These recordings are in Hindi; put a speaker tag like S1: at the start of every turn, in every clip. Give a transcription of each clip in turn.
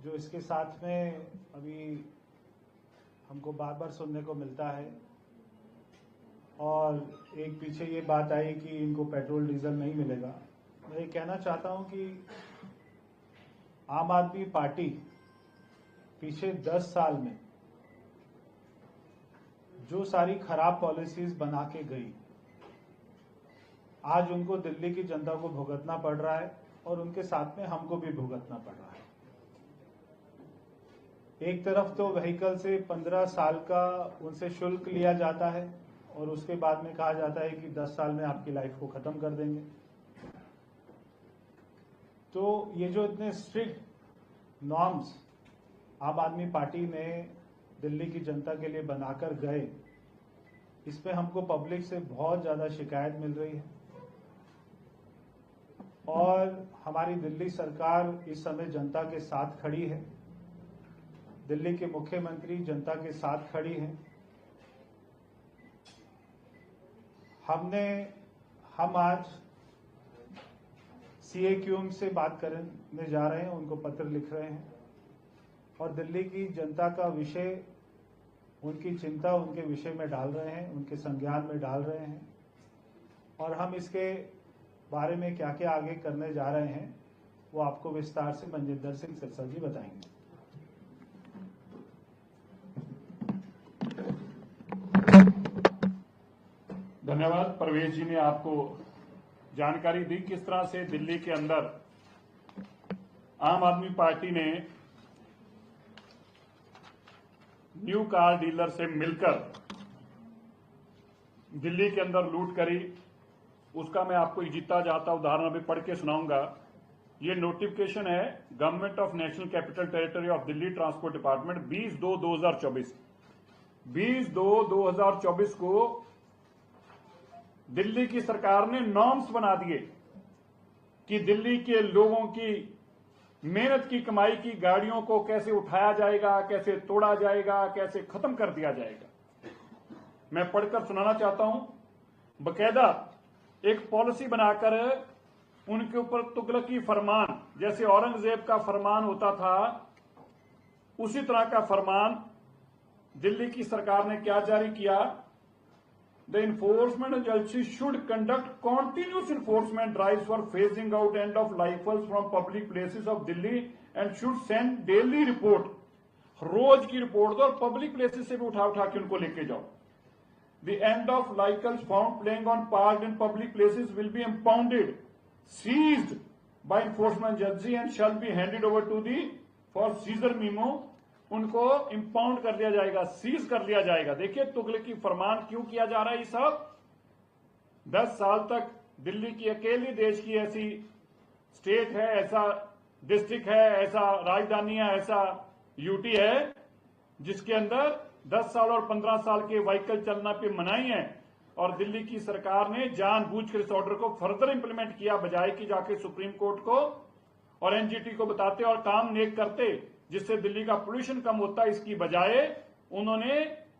S1: जो इसके साथ में अभी हमको बार बार सुनने को मिलता है, और एक पीछे ये बात आई कि इनको पेट्रोल डीजल नहीं मिलेगा। मैं ये कहना चाहता हूं कि आम आदमी पार्टी पिछले 10 साल में जो सारी खराब पॉलिसीज बना के गई, आज उनको दिल्ली की जनता को भुगतना पड़ रहा है और उनके साथ में हमको भी भुगतना पड़ रहा है। एक तरफ तो व्हीकल से 15 साल का उनसे शुल्क लिया जाता है और उसके बाद में कहा जाता है कि 10 साल में आपकी लाइफ को खत्म कर देंगे। तो ये जो इतने स्ट्रिक्ट नॉर्म्स आम आदमी पार्टी ने दिल्ली की जनता के लिए बनाकर गए, इसमें हमको पब्लिक से बहुत ज्यादा शिकायत मिल रही है और हमारी दिल्ली सरकार इस समय जनता के साथ खड़ी है। दिल्ली के मुख्यमंत्री जनता के साथ खड़ी हैं। हम आज CAQM से बात करने जा रहे हैं, उनको पत्र लिख रहे हैं और दिल्ली की जनता का विषय, उनकी चिंता उनके विषय में डाल रहे हैं, उनके संज्ञान में डाल रहे हैं और हम इसके बारे में क्या क्या आगे करने जा रहे हैं वो आपको विस्तार से मनजिंदर सिंह सिरसा जी बताएंगे।
S2: धन्यवाद। परवेश जी ने आपको जानकारी दी किस तरह से दिल्ली के अंदर आम आदमी पार्टी ने न्यू कार डीलर से मिलकर दिल्ली के अंदर लूट करी। उसका मैं आपको एक जीता जाता उदाहरण अभी पढ़ के सुनाऊंगा। ये नोटिफिकेशन है government of national capital territory of Delhi transport department 20/2/2024। 20/2/2024 को दिल्ली की सरकार ने नॉर्म्स बना दिए कि दिल्ली के लोगों की मेहनत की कमाई की गाड़ियों को कैसे उठाया जाएगा, कैसे तोड़ा जाएगा, कैसे खत्म कर दिया जाएगा। मैं पढ़कर सुनाना चाहता हूं। बकायदा एक पॉलिसी बनाकर उनके ऊपर तुगलकी फरमान, जैसे औरंगजेब का फरमान होता था, उसी तरह का फरमान दिल्ली की सरकार ने क्या जारी किया। The enforcement agency should conduct continuous enforcement drives for phasing out end-of-life vehicles from public places of Delhi and should send daily report। रोज की रिपोर्ट दो और पब्लिक प्लेसेस से भी उठा के उनको लेके जाओ। The end-of-life vehicles found playing on parked in public places will be impounded, seized by enforcement agency and shall be handed over to the for seizure memo। उनको इंपाउंड कर लिया जाएगा, सीज कर लिया जाएगा। देखिए तुगलकी फरमान क्यों किया जा रहा है। ये सब 10 साल तक दिल्ली की अकेली देश की ऐसी स्टेट है, ऐसा डिस्ट्रिक्ट है, ऐसा राजधानी है, ऐसा यूटी है जिसके अंदर 10 साल और 15 साल के व्हीकल चलना पे मनाही है। और दिल्ली की सरकार ने जानबूझकर इस ऑर्डर को फर्दर इंप्लीमेंट किया, बजाय कि जाके सुप्रीम कोर्ट को और एनजीटी को बताते और काम नेक करते जिससे दिल्ली का पोल्यूशन कम होता। इसकी बजाय उन्होंने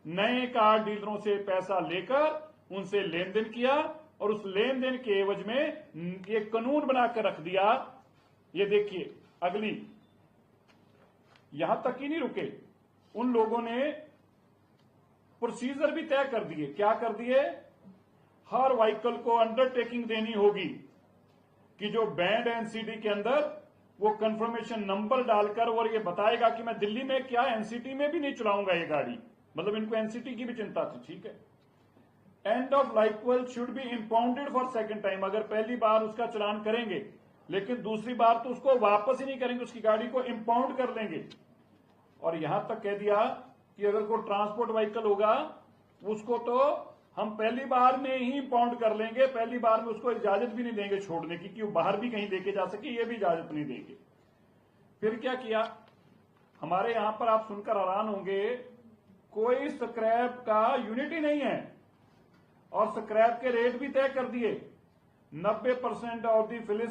S2: नए कार डीलरों से पैसा लेकर उनसे लेन देन किया और उस लेन देन के एवज में एक कानून बनाकर रख दिया। ये देखिए अगली, यहां तक ही नहीं रुके, उन लोगों ने प्रोसीजर भी तय कर दिए। क्या कर दिए, हर व्हीकल को अंडरटेकिंग देनी होगी कि जो बैंड एनसीडी के अंदर वो कंफर्मेशन नंबर डालकर और ये बताएगा कि मैं दिल्ली में क्या एनसीटी में भी नहीं चलाऊंगा ये गाड़ी। मतलब इनको एनसीटी की भी चिंता थी, ठीक है। End of life vehicle should be impounded for second time. अगर पहली बार उसका चलान करेंगे लेकिन दूसरी बार तो उसको वापस ही नहीं करेंगे, उसकी गाड़ी को इंपाउंड कर लेंगे। और यहां तक कह दिया कि अगर कोई ट्रांसपोर्ट व्हीकल होगा उसको तो हम पहली बार में ही इंपाउंड कर लेंगे, पहली बार में उसको इजाजत भी नहीं देंगे छोड़ने की कि वो बाहर भी कहीं लेके जा सके, ये भी इजाजत नहीं देंगे। फिर क्या किया, हमारे यहां पर आप सुनकर हैरान होंगे, कोई स्क्रैप का यूनिट ही नहीं है और स्क्रैप के रेट भी तय कर दिए। 90% of the Phyllis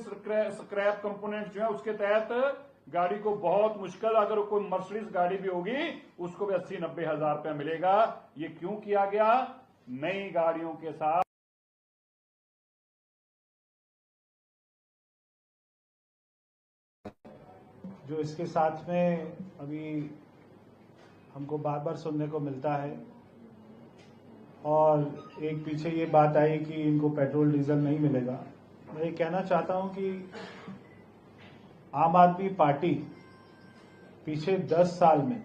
S2: scrap component जो है उसके तहत गाड़ी को बहुत मुश्किल, अगर कोई मर्सिडीज गाड़ी भी होगी उसको भी 80-90 हजार रुपया मिलेगा। ये क्यों किया गया, नई गाड़ियों के साथ
S1: जो इसके साथ में अभी हमको बार बार सुनने को मिलता है, और एक पीछे ये बात आई कि इनको पेट्रोल डीजल नहीं मिलेगा। मैं ये कहना चाहता हूं कि आम आदमी पार्टी पिछले 10 साल में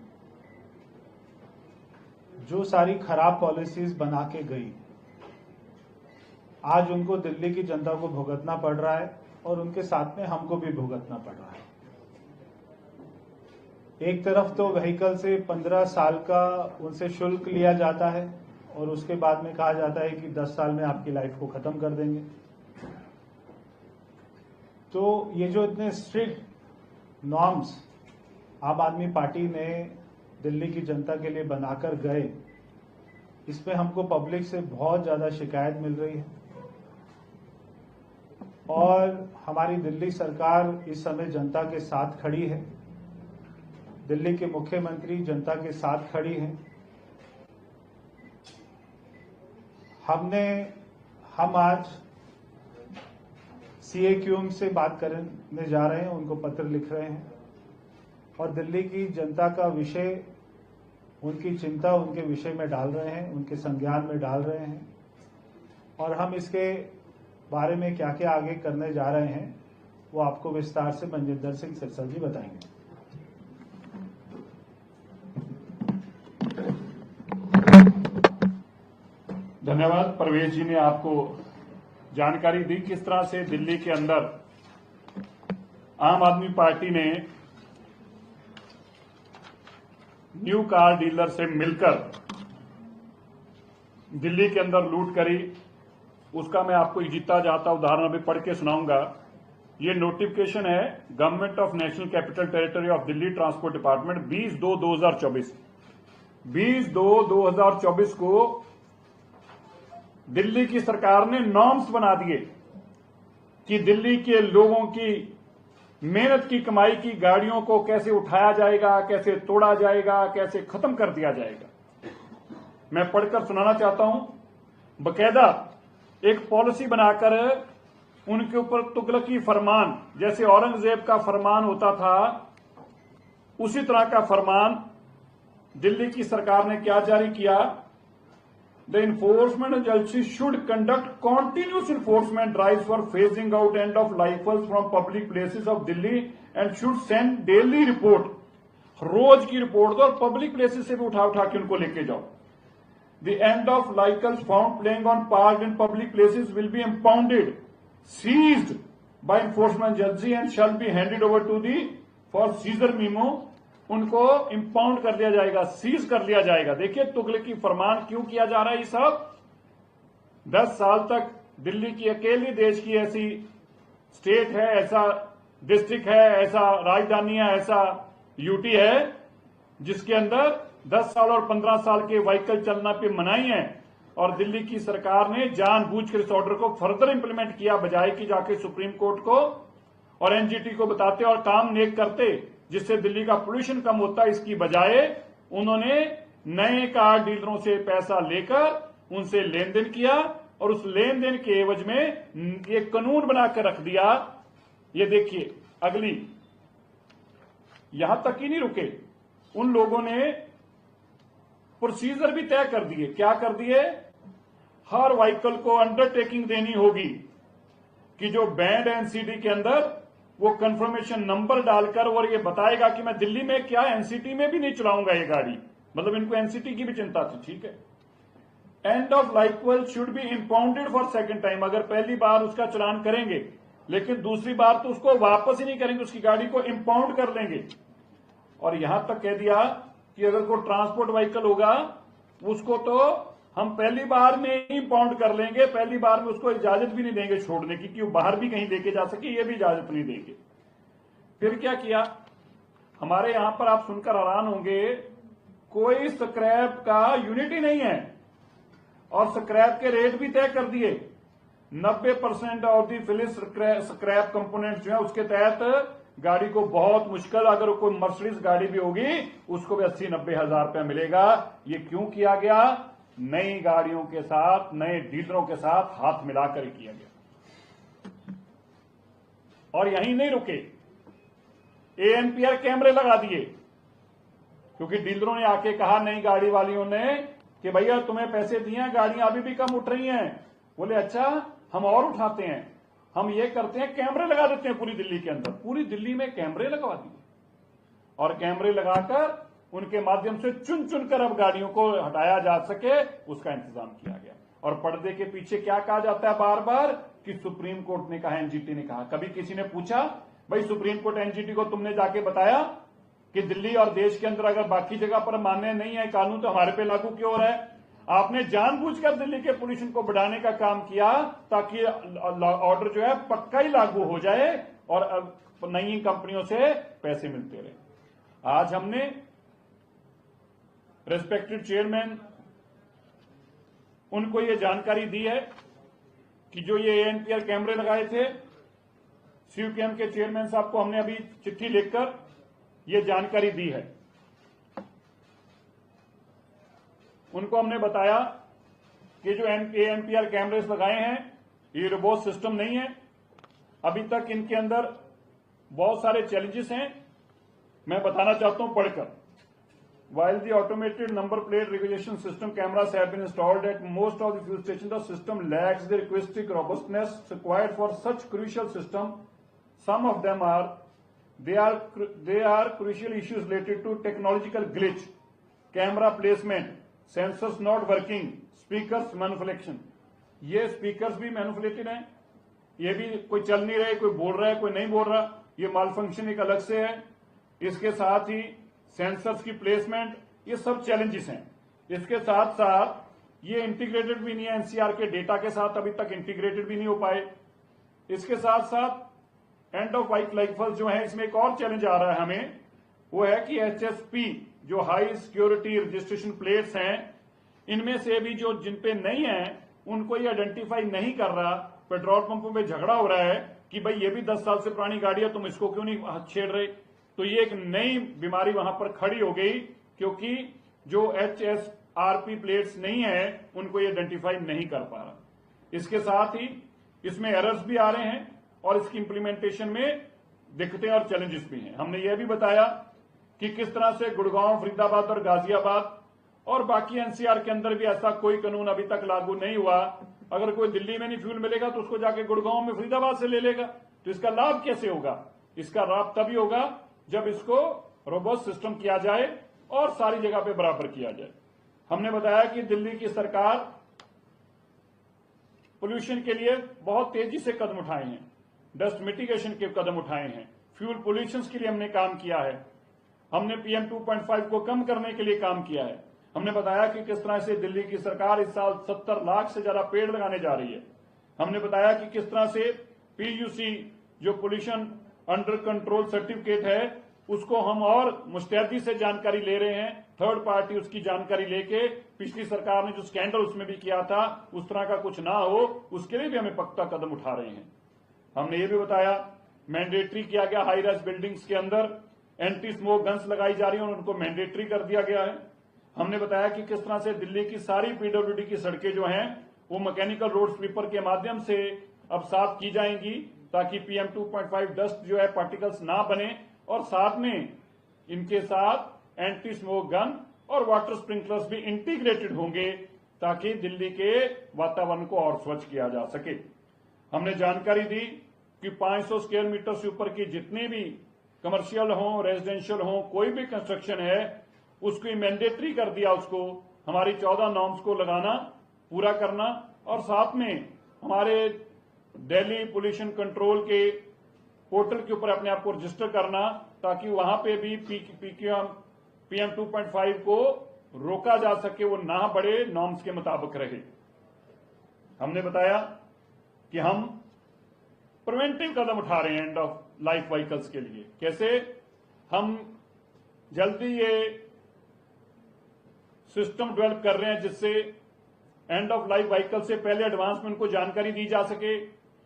S1: जो सारी खराब पॉलिसीज बना के गई, आज उनको दिल्ली की जनता को भुगतना पड़ रहा है और उनके साथ में हमको भी भुगतना पड़ रहा है। एक तरफ तो व्हीकल से 15 साल का उनसे शुल्क लिया जाता है और उसके बाद में कहा जाता है कि 10 साल में आपकी लाइफ को खत्म कर देंगे। तो ये जो इतने स्ट्रिक्ट नॉर्म्स आम आदमी पार्टी ने दिल्ली की जनता के लिए बनाकर गए, इसमें हमको पब्लिक से बहुत ज्यादा शिकायत मिल रही है और हमारी दिल्ली सरकार इस समय जनता के साथ खड़ी है। दिल्ली के मुख्यमंत्री जनता के साथ खड़ी हैं। हम आज CAQM से बात करने जा रहे हैं, उनको पत्र लिख रहे हैं और दिल्ली की जनता का विषय, उनकी चिंता उनके विषय में डाल रहे हैं, उनके संज्ञान में डाल रहे हैं और हम इसके बारे में क्या क्या आगे करने जा रहे हैं वो आपको विस्तार से मनजिंदर सिंह सिरसा जी बताएंगे।
S2: धन्यवाद। परवेश जी ने आपको जानकारी दी किस तरह से दिल्ली के अंदर आम आदमी पार्टी ने न्यू कार डीलर से मिलकर दिल्ली के अंदर लूट करी। उसका मैं आपको जीता जाता उदाहरण अभी पढ़ के सुनाऊंगा। ये नोटिफिकेशन है government of national capital territory of Delhi transport department 20/2/2024। 20/2/2024 को दिल्ली की सरकार ने नॉर्म्स बना दिए कि दिल्ली के लोगों की मेहनत की कमाई की गाड़ियों को कैसे उठाया जाएगा, कैसे तोड़ा जाएगा, कैसे खत्म कर दिया जाएगा। मैं पढ़कर सुनाना चाहता हूं। बकायदा एक पॉलिसी बनाकर उनके ऊपर तुगलकी फरमान, जैसे औरंगजेब का फरमान होता था, उसी तरह का फरमान दिल्ली की सरकार ने क्या जारी किया। The enforcement agency should conduct continuous enforcement drives for phasing out end of lifers from public places of Delhi and should send daily report। रोज की रिपोर्ट दो और पब्लिक प्लेसेस से भी उठा के उनको लेके जाओ। The end of vehicles found playing on parked in public places will be impounded, seized by enforcement agency and shall be handed over to the for seizure memo। उनको इंपाउंड कर लिया जाएगा, सीज कर लिया जाएगा। देखिए तुगलकी फरमान क्यों किया जा रहा है। ये सब 10 साल तक दिल्ली की अकेली देश की ऐसी स्टेट है, ऐसा डिस्ट्रिक्ट है, ऐसा राजधानी है, ऐसा यूटी है जिसके अंदर 10 साल और 15 साल के व्हीकल चलना पे मनाही है। और दिल्ली की सरकार ने जानबूझकर इस ऑर्डर को फर्दर इंप्लीमेंट किया, बजाय कि जाके सुप्रीम कोर्ट को और एनजीटी को बताते और काम नेक करते जिससे दिल्ली का पोल्यूशन कम होता। इसकी बजाय उन्होंने नए कार डीलरों से पैसा लेकर उनसे लेन देन किया और उस लेन देन के एवज में ये कानून बनाकर रख दिया। ये देखिए अगली, यहां तक ही नहीं रुके, उन लोगों ने प्रोसीजर भी तय कर दिए। क्या कर दिए, हर व्हीकल को अंडरटेकिंग देनी होगी कि जो बैंड एनसीडी के अंदर वो कंफर्मेशन नंबर डालकर और ये बताएगा कि मैं दिल्ली में क्या एनसीटी में भी नहीं चलाऊंगा ये गाड़ी। मतलब इनको एनसीटी की भी चिंता थी। ठीक है। End of life vehicle should be impounded for second time. अगर पहली बार उसका चलान करेंगे लेकिन दूसरी बार तो उसको वापस ही नहीं करेंगे, उसकी गाड़ी को इंपाउंड कर लेंगे। और यहां तक कह दिया कि अगर कोई ट्रांसपोर्ट व्हीकल होगा उसको तो हम पहली बार में ही इंपाउंड कर लेंगे, पहली बार में उसको इजाजत भी नहीं देंगे छोड़ने की कि वो बाहर भी कहीं लेके जा सके, ये भी इजाजत नहीं देंगे। फिर क्या किया, हमारे यहां पर आप सुनकर हैरान होंगे, कोई स्क्रैप का यूनिट ही नहीं है और स्क्रैप के रेट भी तय कर दिए। 90% of the finish scrap component जो है उसके तहत गाड़ी को बहुत मुश्किल, अगर कोई मर्सिडीज गाड़ी भी होगी उसको भी 80-90 हजार रुपया मिलेगा। ये क्यों किया गया, नई गाड़ियों के साथ, नए डीलरों के साथ हाथ मिलाकर किया गया। और यहीं नहीं रुके, ANPR कैमरे लगा दिए, क्योंकि डीलरों ने आके कहा नहीं गाड़ी वालियों ने कि भैया तुम्हें पैसे दिए हैं, गाड़ियां अभी भी कम उठ रही हैं। बोले अच्छा हम और उठाते हैं, हम ये करते हैं कैमरे लगा देते हैं पूरी दिल्ली के अंदर। पूरी दिल्ली में कैमरे लगवा दिए और कैमरे लगाकर उनके माध्यम से चुन चुनकर अब गाड़ियों को हटाया जा सके उसका इंतजाम किया गया। और पर्दे के पीछे क्या कहा जाता है बार बार कि सुप्रीम कोर्ट ने कहा, एनजीटी ने कहा। कभी किसी ने पूछा भाई सुप्रीम कोर्ट एनजीटी को तुमने जाके बताया कि दिल्ली और देश के अंदर अगर बाकी जगह पर मान्य नहीं है कानून तो हमारे पे लागू क्यों हो रहा है? आपने जानबूझकर दिल्ली के पोल्यूशन को बढ़ाने का काम किया ताकि ऑर्डर जो है पक्का ही लागू हो जाए और नई कंपनियों से पैसे मिलते रहे। आज हमने रेस्पेक्टेड चेयरमैन उनको ये जानकारी दी है कि जो ये ANPR कैमरे लगाए थे, CUCM के चेयरमैन साहब को हमने अभी चिट्ठी लिखकर ये जानकारी दी है। उनको हमने बताया कि जो ANPR कैमरेस लगाए हैं ये रोबोट सिस्टम नहीं है, अभी तक इनके अंदर बहुत सारे चैलेंजेस हैं। मैं बताना चाहता हूं पढ़कर। While the automated number plate recognition system cameras have been installed at most of the fuel stations, the system lacks the requisite robustness required for such crucial system. Some of them they are crucial issues related to technological glitch, camera placement, sensors not working, speakers manipulation. ये speakers भी manipulated हैं, ये भी कोई चल नहीं रहे, कोई बोल रहा है कोई नहीं बोल रहा, ये माल फंक्शन एक अलग से है। इसके साथ ही सेंसर्स की प्लेसमेंट, ये सब चैलेंजेस हैं। इसके साथ साथ ये इंटीग्रेटेड भी नहीं है, NCR के डेटा के साथ अभी तक इंटीग्रेटेड भी नहीं हो पाए। इसके साथ साथ एंड ऑफ लाइफ व्हीकल्स जो है, इसमें एक और चैलेंज आ रहा है हमें, वो है कि HSP जो हाई सिक्योरिटी रजिस्ट्रेशन प्लेट्स हैं, इनमें से भी जो जिन पे नहीं है उनको ये आइडेंटिफाई नहीं कर रहा। पेट्रोल पंपों में झगड़ा हो रहा है कि भाई ये भी 10 साल से पुरानी गाड़ी है, तुम इसको क्यों नहीं छेड़ रहे। तो ये एक नई बीमारी वहां पर खड़ी हो गई, क्योंकि जो HSRP प्लेट्स नहीं है उनको ये आइडेंटिफाई नहीं कर पा रहा। इसके साथ ही इसमें एरर्स भी आ रहे हैं और इसकी इंप्लीमेंटेशन में दिक्कतें और चैलेंजेस भी हैं। हमने ये भी बताया कि किस तरह से गुड़गांव, फरीदाबाद और गाजियाबाद और बाकी NCR के अंदर भी ऐसा कोई कानून अभी तक लागू नहीं हुआ। अगर कोई दिल्ली में नहीं फ्यूल मिलेगा तो उसको जाके गुड़गांव में, फरीदाबाद से ले लेगा। तो इसका लाभ कैसे होगा? इसका लाभ तभी होगा जब इसको रोबस्ट सिस्टम किया जाए और सारी जगह पे बराबर किया जाए। हमने बताया कि दिल्ली की सरकार पोल्यूशन के लिए बहुत तेजी से कदम उठाए हैं, डस्ट मिटिगेशन के कदम उठाए हैं, फ्यूल पोल्यूशन के लिए हमने काम किया है, हमने PM 2.5 को कम करने के लिए काम किया है। हमने बताया कि किस तरह से दिल्ली की सरकार इस साल 70 लाख से ज्यादा पेड़ लगाने जा रही है। हमने बताया कि किस तरह से PUC जो पोल्यूशन अंडर कंट्रोल सर्टिफिकेट है उसको हम और मुस्तैदी से जानकारी ले रहे हैं, थर्ड पार्टी उसकी जानकारी लेके। पिछली सरकार ने जो स्कैंडल उसमें भी किया था उस तरह का कुछ ना हो, उसके लिए भी हमें पक्का कदम उठा रहे हैं। हमने ये भी बताया मैंडेटरी किया गया, हाई राइज बिल्डिंग्स के अंदर एंटी स्मोक गन्स लगाई जा रही है और उनको मैंडेटरी कर दिया गया है। हमने बताया कि किस तरह से दिल्ली की सारी PWD की सड़कें जो हैं वो मैकेनिकल रोड स्वीपर के माध्यम से अब साफ की जाएंगी ताकि PM 2.5 डस्ट जो है पार्टिकल्स ना बने, और साथ में इनके साथ एंटी स्मोक गन और वाटर स्प्रिंकलर्स भी इंटीग्रेटेड होंगे ताकि दिल्ली के वातावरण को और स्वच्छ किया जा सके। हमने जानकारी दी कि 500 स्क्वायर मीटर से ऊपर की जितनी भी कमर्शियल हो, रेजिडेंशियल हो, कोई भी कंस्ट्रक्शन है उसको मैंडेटरी कर दिया, उसको हमारी 14 नॉर्म्स को लगाना, पूरा करना, और साथ में हमारे दिल्ली पोल्यूशन कंट्रोल के पोर्टल के ऊपर अपने आप को रजिस्टर करना ताकि वहां पे भी PM 2.5 को रोका जा सके, वो ना बढ़े, नॉर्म्स के मुताबिक रहे। हमने बताया कि हम प्रिवेंटिव कदम उठा रहे हैं एंड ऑफ लाइफ व्हीकल्स के लिए। कैसे? हम जल्दी ये सिस्टम डेवलप कर रहे हैं जिससे एंड ऑफ लाइफ व्हीकल से पहले एडवांस में उनको जानकारी दी जा सके,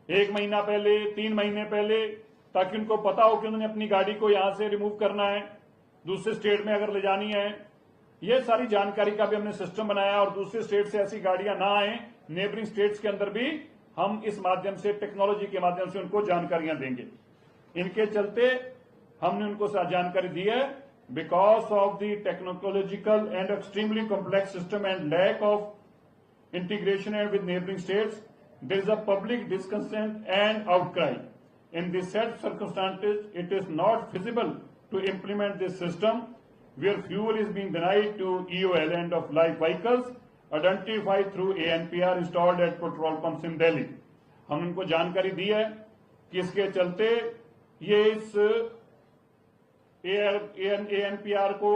S2: 1 महीना पहले, 3 महीने पहले, ताकि उनको पता हो कि उन्होंने अपनी गाड़ी को यहां से रिमूव करना है, दूसरे स्टेट में अगर ले जानी है। ये सारी जानकारी का भी हमने सिस्टम बनाया और दूसरे स्टेट से ऐसी गाड़ियां ना आए, नेबरिंग स्टेट्स के अंदर भी हम इस माध्यम से, टेक्नोलॉजी के माध्यम से उनको जानकारियां देंगे। इनके चलते हमने उनको जानकारी दी है, because of the technological and extremely complex system and lack of integration and with neighbouring states, there is a public discontent and outcry. In these said circumstances, it is not feasible to implement this system where fuel is being denied to EOL and of light vehicles identified through ANPR installed at petrol pumps in Delhi. हम उनको जानकारी दी है कि इसके चलते ये इस ANPR को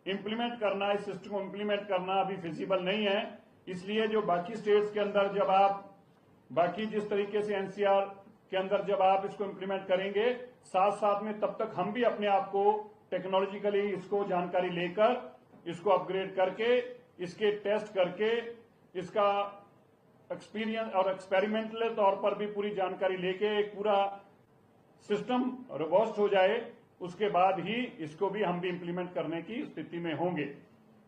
S2: इम्प्लीमेंट करना, इस सिस्टम को इम्प्लीमेंट करना अभी फिजिबल नहीं है। इसलिए जो बाकी स्टेट्स के अंदर जब आप बाकी जिस तरीके से एनसीआर के अंदर जब आप इसको इम्प्लीमेंट करेंगे, साथ साथ में तब तक हम भी अपने आप को टेक्नोलॉजिकली इसको जानकारी लेकर इसको अपग्रेड करके इसके टेस्ट करके इसका एक्सपीरियंस और एक्सपेरिमेंटल तौर पर भी पूरी जानकारी लेके एक पूरा सिस्टम रोबस्ट हो जाए, उसके बाद ही इसको भी हम भी इम्प्लीमेंट करने की स्थिति में होंगे।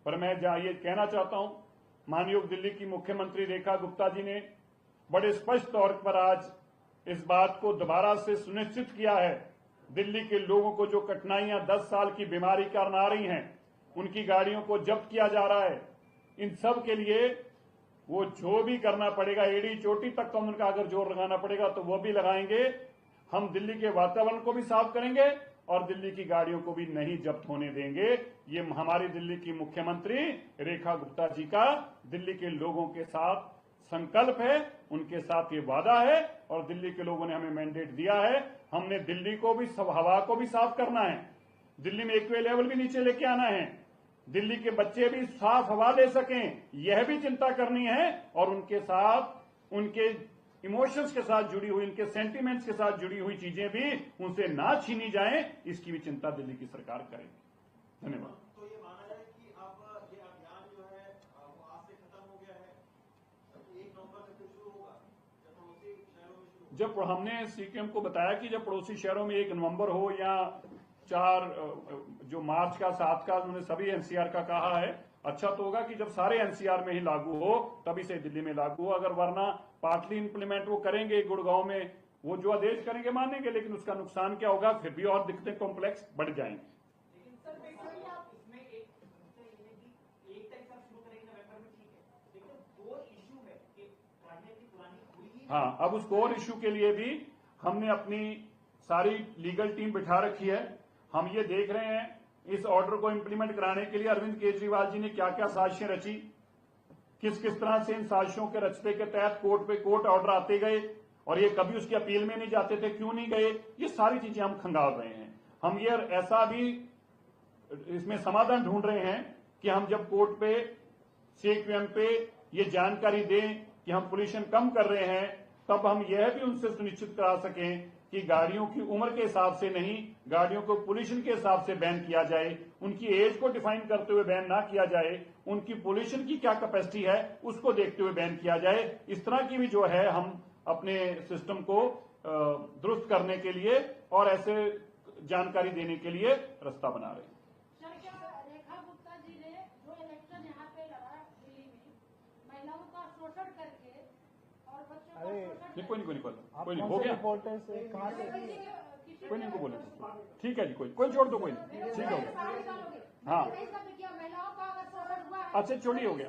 S2: पर मैं ये कहना चाहता हूं, माननीय दिल्ली की मुख्यमंत्री रेखा गुप्ता जी ने बड़े स्पष्ट तौर पर आज इस बात को दोबारा से सुनिश्चित किया है, दिल्ली के लोगों को जो कठिनाइयां 10 साल की बीमारी कारण आ रही हैं, उनकी गाड़ियों को जब्त किया जा रहा है, इन सब के लिए वो जो भी करना पड़ेगा, एड़ी चोटी तक का उनका अगर जोर लगाना पड़ेगा तो वो भी लगाएंगे। हम दिल्ली के वातावरण को भी साफ करेंगे और दिल्ली की गाड़ियों को भी नहीं जब्त होने देंगे। ये हमारी दिल्ली की मुख्यमंत्री रेखा गुप्ता जी का दिल्ली के लोगों के साथ संकल्प है, उनके साथ ये वादा है और दिल्ली के लोगों ने हमें मैंडेट दिया है। हमने दिल्ली को भी हवा को भी साफ करना है, दिल्ली में एक्वे लेवल भी नीचे लेके आना है, दिल्ली के बच्चे भी साफ हवा ले सकें, यह भी चिंता करनी है और उनके साथ उनके इमोशंस के साथ जुड़ी हुई, उनके सेंटिमेंट्स के साथ जुड़ी हुई चीजें भी उनसे ना छीनी जाएं, इसकी भी चिंता दिल्ली की सरकार करेगी। धन्यवाद।
S3: तो ये माना जाए कि अब ये अभियान जो है वो आज से खत्म हो गया है, 1 नवंबर से फिर शुरू होगा, जब पड़ोसी शहरों में शुरू होगा।
S2: जब हमने सीकेएम को बताया कि जब पड़ोसी शहरों में 1 नवंबर हो या 4 जो मार्च का 7 का, उन्होंने सभी एनसीआर का कहा है, अच्छा तो होगा कि जब सारे एनसीआर में ही लागू हो तभी से दिल्ली में लागू हो। अगर वरना पार्टली इंप्लीमेंट वो करेंगे गुड़गांव में, वो जो आदेश करेंगे मानेंगे, लेकिन उसका नुकसान क्या होगा, फिर भी और दिक्कतें कॉम्प्लेक्स बढ़ जाएंगे।
S3: लेकिन सर बेसिकली आप इसमें एक तारीख से शुरू करेंगे नवंबर में, ठीक है, लेकिन कोर इशू है कि राजनीति पुरानी हुई ही।
S2: हाँ, अब उस कोर इशू के लिए भी हमने अपनी सारी लीगल टीम बिठा रखी है। हम ये देख रहे हैं इस ऑर्डर को इंप्लीमेंट कराने के लिए अरविंद केजरीवाल जी ने क्या क्या साजिशें रची, किस किस तरह से इन साजिशों के रचते के तहत कोर्ट ऑर्डर आते गए और ये कभी उसकी अपील में नहीं जाते थे, क्यों नहीं गए, ये सारी चीजें हम खंगाल रहे हैं। हम ये ऐसा भी इसमें समाधान ढूंढ रहे हैं कि हम जब कोर्ट पे सीक्यूएम पे ये जानकारी दें कि हम पोल्यूशन कम कर रहे हैं, तब हम यह भी उनसे सुनिश्चित करा सकें कि गाड़ियों की उम्र के हिसाब से नहीं, गाड़ियों को पोल्यूशन के हिसाब से बैन किया जाए, उनकी एज को डिफाइन करते हुए बैन ना किया जाए, उनकी पोल्यूशन की क्या कैपेसिटी है उसको देखते हुए बैन किया जाए। इस तरह की भी जो है हम अपने सिस्टम को दुरुस्त करने के लिए और ऐसे जानकारी देने के लिए रास्ता बना रहे हैं।
S4: रेखा गुप्ता जी ने जो इलेक्शन यहाँ पे लड़ा दिल्ली में, महिलाओं का शोषण करके और बच्चों का शोषण,
S2: कोई नहीं हो गया, कोई नहीं को बोले, ठीक है जी, कोई छोड़ दो, कोई नहीं, ठीक हो गया। हाँ अच्छा छोड़िए, हो गया,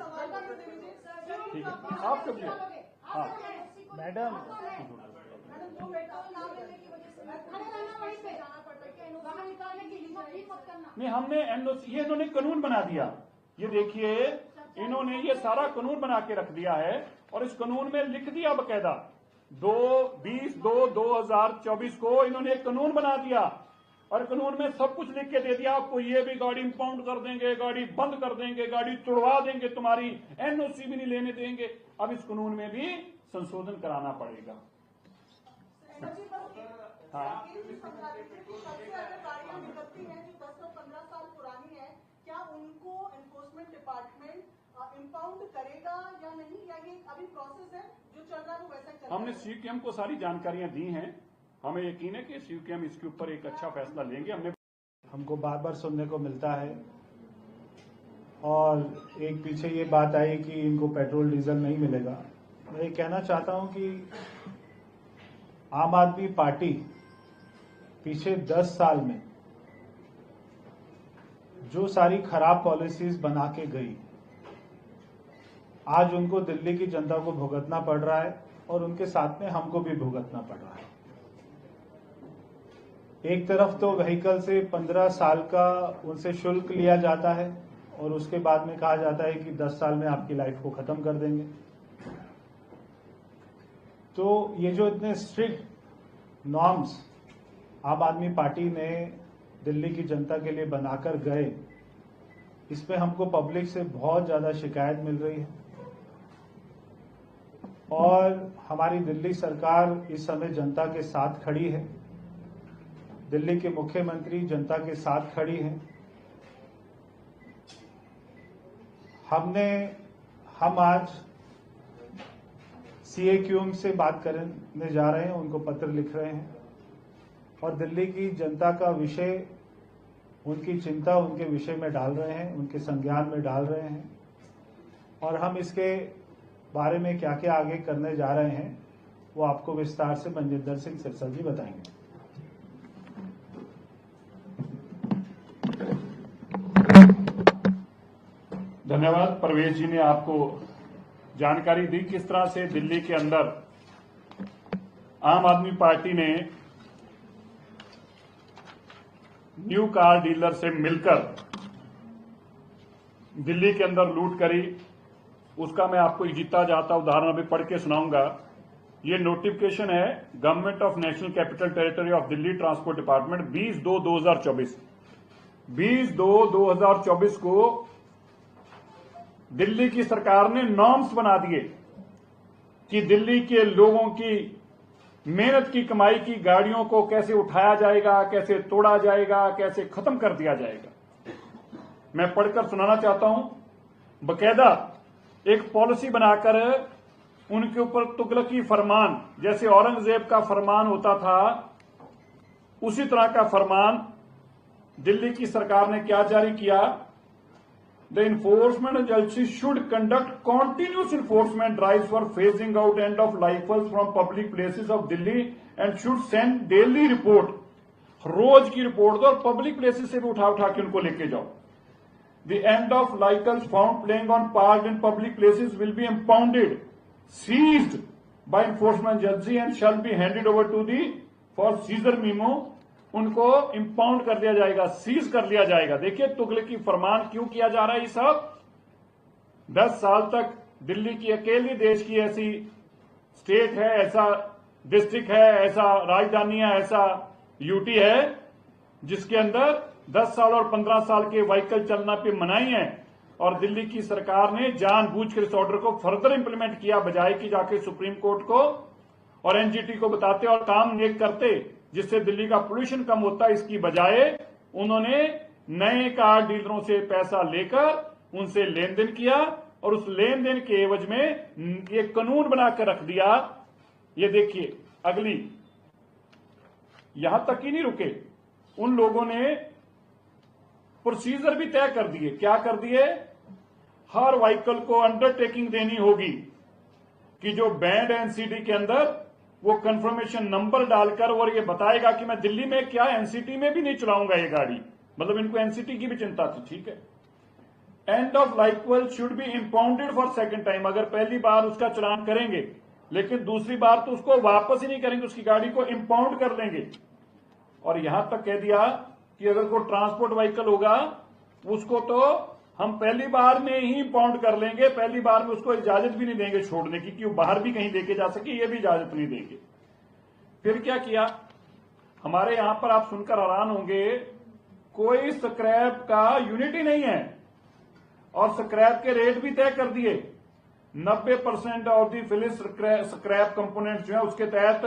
S2: ठीक है, आप कब लिया? हाँ
S1: मैडम,
S2: नहीं, हमने एनओसी, ये इन्होंने कानून बना दिया। ये देखिए, इन्होंने ये सारा कानून बना के रख दिया है और इस कानून में लिख दिया बकायदा 2024 को इन्होंने एक कानून बना दिया और कानून में सब कुछ लिख के दे दिया आपको, ये भी गाड़ी इंपाउंड कर देंगे, गाड़ी बंद कर देंगे, गाड़ी तुड़वा देंगे, तुम्हारी एनओसी भी नहीं लेने देंगे। अब इस कानून में भी संशोधन कराना पड़ेगा। हाँ,
S5: क्या उनको एनफोर्समेंट डिपार्टमेंट इंपाउंड करेगा या नहीं, या ये अभी प्रोसेस है जो चल रहा है वो वैसा चल रहा है?
S2: हमने सीक्यूएम को सारी जानकारियां दी हैं, हमें यकीन है कि सीक्यूएम इसके ऊपर एक अच्छा फैसला लेंगे।
S1: हमको बार बार सुनने को मिलता है और एक पीछे ये बात आई कि इनको पेट्रोल डीजल नहीं मिलेगा। मैं ये कहना चाहता हूं कि आम आदमी पार्टी पिछले 10 साल में जो सारी खराब पॉलिसीज बना के गई, आज उनको दिल्ली की जनता को भुगतना पड़ रहा है और उनके साथ में हमको भी भुगतना पड़ रहा है। एक तरफ तो व्हीकल से 15 साल का उनसे शुल्क लिया जाता है और उसके बाद में कहा जाता है कि 10 साल में आपकी लाइफ को खत्म कर देंगे। तो ये जो इतने स्ट्रिक्ट नॉर्म्स आम आदमी पार्टी ने दिल्ली की जनता के लिए बनाकर गए, इस पे हमको पब्लिक से बहुत ज्यादा शिकायत मिल रही है और हमारी दिल्ली सरकार इस समय जनता के साथ खड़ी है। दिल्ली के मुख्यमंत्री जनता के साथ खड़ी हैं। हम आज CAQM से बात करने जा रहे हैं, उनको पत्र लिख रहे हैं और दिल्ली की जनता का विषय, उनकी चिंता उनके विषय में डाल रहे हैं, उनके संज्ञान में डाल रहे हैं और हम इसके बारे में क्या क्या आगे करने जा रहे हैं वो आपको विस्तार से मनजिंदर सिंह सिरसा जी बताएंगे।
S2: धन्यवाद। परवेश जी ने आपको जानकारी दी किस तरह से दिल्ली के अंदर आम आदमी पार्टी ने न्यू कार डीलर से मिलकर दिल्ली के अंदर लूट करी। उसका मैं आपको एक जीता जाता उदाहरण अभी पढ़ के सुनाऊंगा। ये नोटिफिकेशन है government of national capital territory of Delhi transport department 20/2/2024। 20/2/2024 को दिल्ली की सरकार ने नॉर्म्स बना दिए कि दिल्ली के लोगों की मेहनत की कमाई की गाड़ियों को कैसे उठाया जाएगा, कैसे तोड़ा जाएगा, कैसे खत्म कर दिया जाएगा। मैं पढ़कर सुनाना चाहता हूं। बकायदा एक पॉलिसी बनाकर उनके ऊपर तुगलकी फरमान, जैसे औरंगजेब का फरमान होता था, उसी तरह का फरमान दिल्ली की सरकार ने क्या जारी किया। The enforcement agency should conduct continuous enforcement drives for phasing out end of lifers from public places of Delhi and should send daily report। रोज की रिपोर्ट दो और पब्लिक प्लेसेस से भी उठा के उनको लेके जाओ। The end of vehicles found playing on parked in public places will be impounded, seized by enforcement agency and shall be handed over to the for seizure memo। उनको इंपाउंड कर दिया जाएगा, सीज कर लिया जाएगा। देखिए तुगलकी फरमान क्यों किया जा रहा है। ये सब 10 साल तक दिल्ली की अकेली देश की ऐसी स्टेट है, ऐसा डिस्ट्रिक्ट है, ऐसा राजधानी है, ऐसा यूटी है जिसके अंदर 10 साल और 15 साल के व्हीकल चलना पे मनाही है और दिल्ली की सरकार ने जानबूझकर इस ऑर्डर को फर्दर इंप्लीमेंट किया, बजाय कि जाके सुप्रीम कोर्ट को और एनजीटी को बताते और काम नेक करते जिससे दिल्ली का पोल्यूशन कम होता। इसकी बजाय उन्होंने नए कार डीलरों से पैसा लेकर उनसे लेन देन किया और उस लेन देन के एवज में ये कानून बनाकर रख दिया। ये देखिए अगली, यहां तक ही नहीं रुके, उन लोगों ने प्रोसीजर भी तय कर दिए। क्या कर दिए, हर व्हीकल को अंडरटेकिंग देनी होगी कि जो बैंड एनसीडी के अंदर वो कंफर्मेशन नंबर डालकर और ये बताएगा कि मैं दिल्ली में क्या एनसीटी में भी नहीं चलाऊंगा ये गाड़ी। मतलब इनको एनसीटी की भी चिंता थी, ठीक है। End of vehicle should be impounded for second time. अगर पहली बार उसका चलान करेंगे लेकिन दूसरी बार तो उसको वापस ही नहीं करेंगे, उसकी गाड़ी को इंपाउंड कर लेंगे। और यहां तक कह दिया कि अगर कोई ट्रांसपोर्ट व्हीकल होगा उसको तो हम पहली बार में ही इंपाउंड कर लेंगे, पहली बार में उसको इजाजत भी नहीं देंगे छोड़ने की कि वो बाहर भी कहीं लेके जा सके, ये भी इजाजत नहीं देंगे। फिर क्या किया, हमारे यहां पर आप सुनकर हैरान होंगे, कोई स्क्रैप का यूनिट ही नहीं है और स्क्रैप के रेट भी तय कर दिए। 90% of the finish scrap component जो है उसके तहत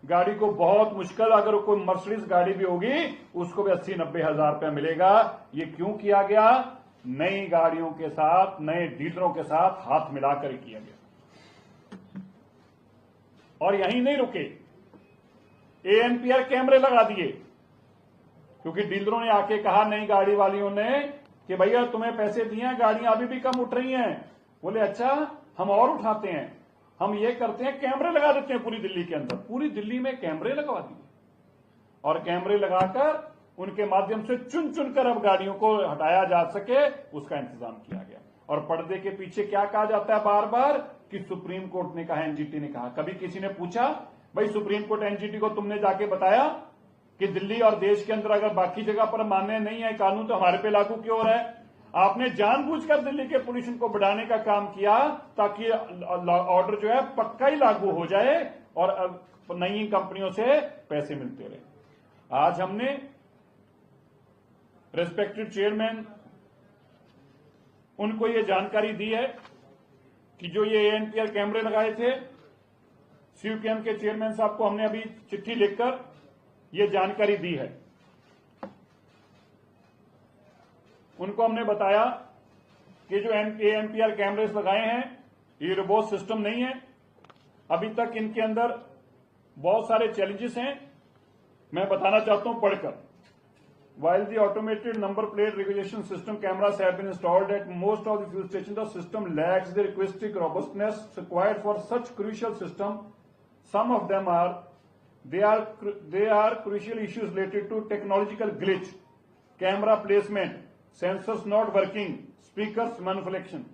S2: गाड़ी को बहुत मुश्किल, अगर कोई मर्सिडीज गाड़ी भी होगी उसको भी 80-90 हजार रुपया मिलेगा। ये क्यों किया गया, नई गाड़ियों के साथ नए डीलरों के साथ हाथ मिलाकर किया गया। और यहीं नहीं रुके, एएनपीआर कैमरे लगा दिए क्योंकि डीलरों ने आके कहा नई गाड़ी वालियों ने कि भैया तुम्हें पैसे दिए हैं, गाड़ियां अभी भी कम उठ रही हैं। बोले अच्छा हम और उठाते हैं, हम ये करते हैं कैमरे लगा देते हैं पूरी दिल्ली के अंदर। पूरी दिल्ली में कैमरे लगवा दिए और कैमरे लगाकर उनके माध्यम से चुन चुनकर अब गाड़ियों को हटाया जा सके, उसका इंतजाम किया गया। और पर्दे के पीछे क्या कहा जाता है बार बार कि सुप्रीम कोर्ट ने कहा, एनजीटी ने कहा। कभी किसी ने पूछा भाई सुप्रीम कोर्ट एनजीटी को तुमने जाके बताया कि दिल्ली और देश के अंदर अगर बाकी जगह पर मान्य नहीं है कानून तो हमारे पे लागू क्यों हो रहा है? आपने जानबूझकर दिल्ली के पोल्यूशन को बढ़ाने का काम किया ताकि ऑर्डर जो है पक्का ही लागू हो जाए और अब नई कंपनियों से पैसे मिलते रहे। आज हमने रेस्पेक्टेड चेयरमैन उनको ये जानकारी दी है कि जो ये एएनपीआर कैमरे लगाए थे, सीयूकेएम के चेयरमैन साहब को हमने अभी चिट्ठी लिखकर ये जानकारी दी है। उनको हमने बताया कि जो एएनपीआर कैमरेस लगाए हैं ये रोबोट सिस्टम नहीं है, अभी तक इनके अंदर बहुत सारे चैलेंजेस हैं। मैं बताना चाहता हूं पढ़कर। While the automated number plate recognition system cameras have been installed at most of the fuel stations, the system lacks the requisite robustness required for such crucial system. Some of them they are crucial issues related to technological glitch, camera placement, sensors not working, speakers manipulation.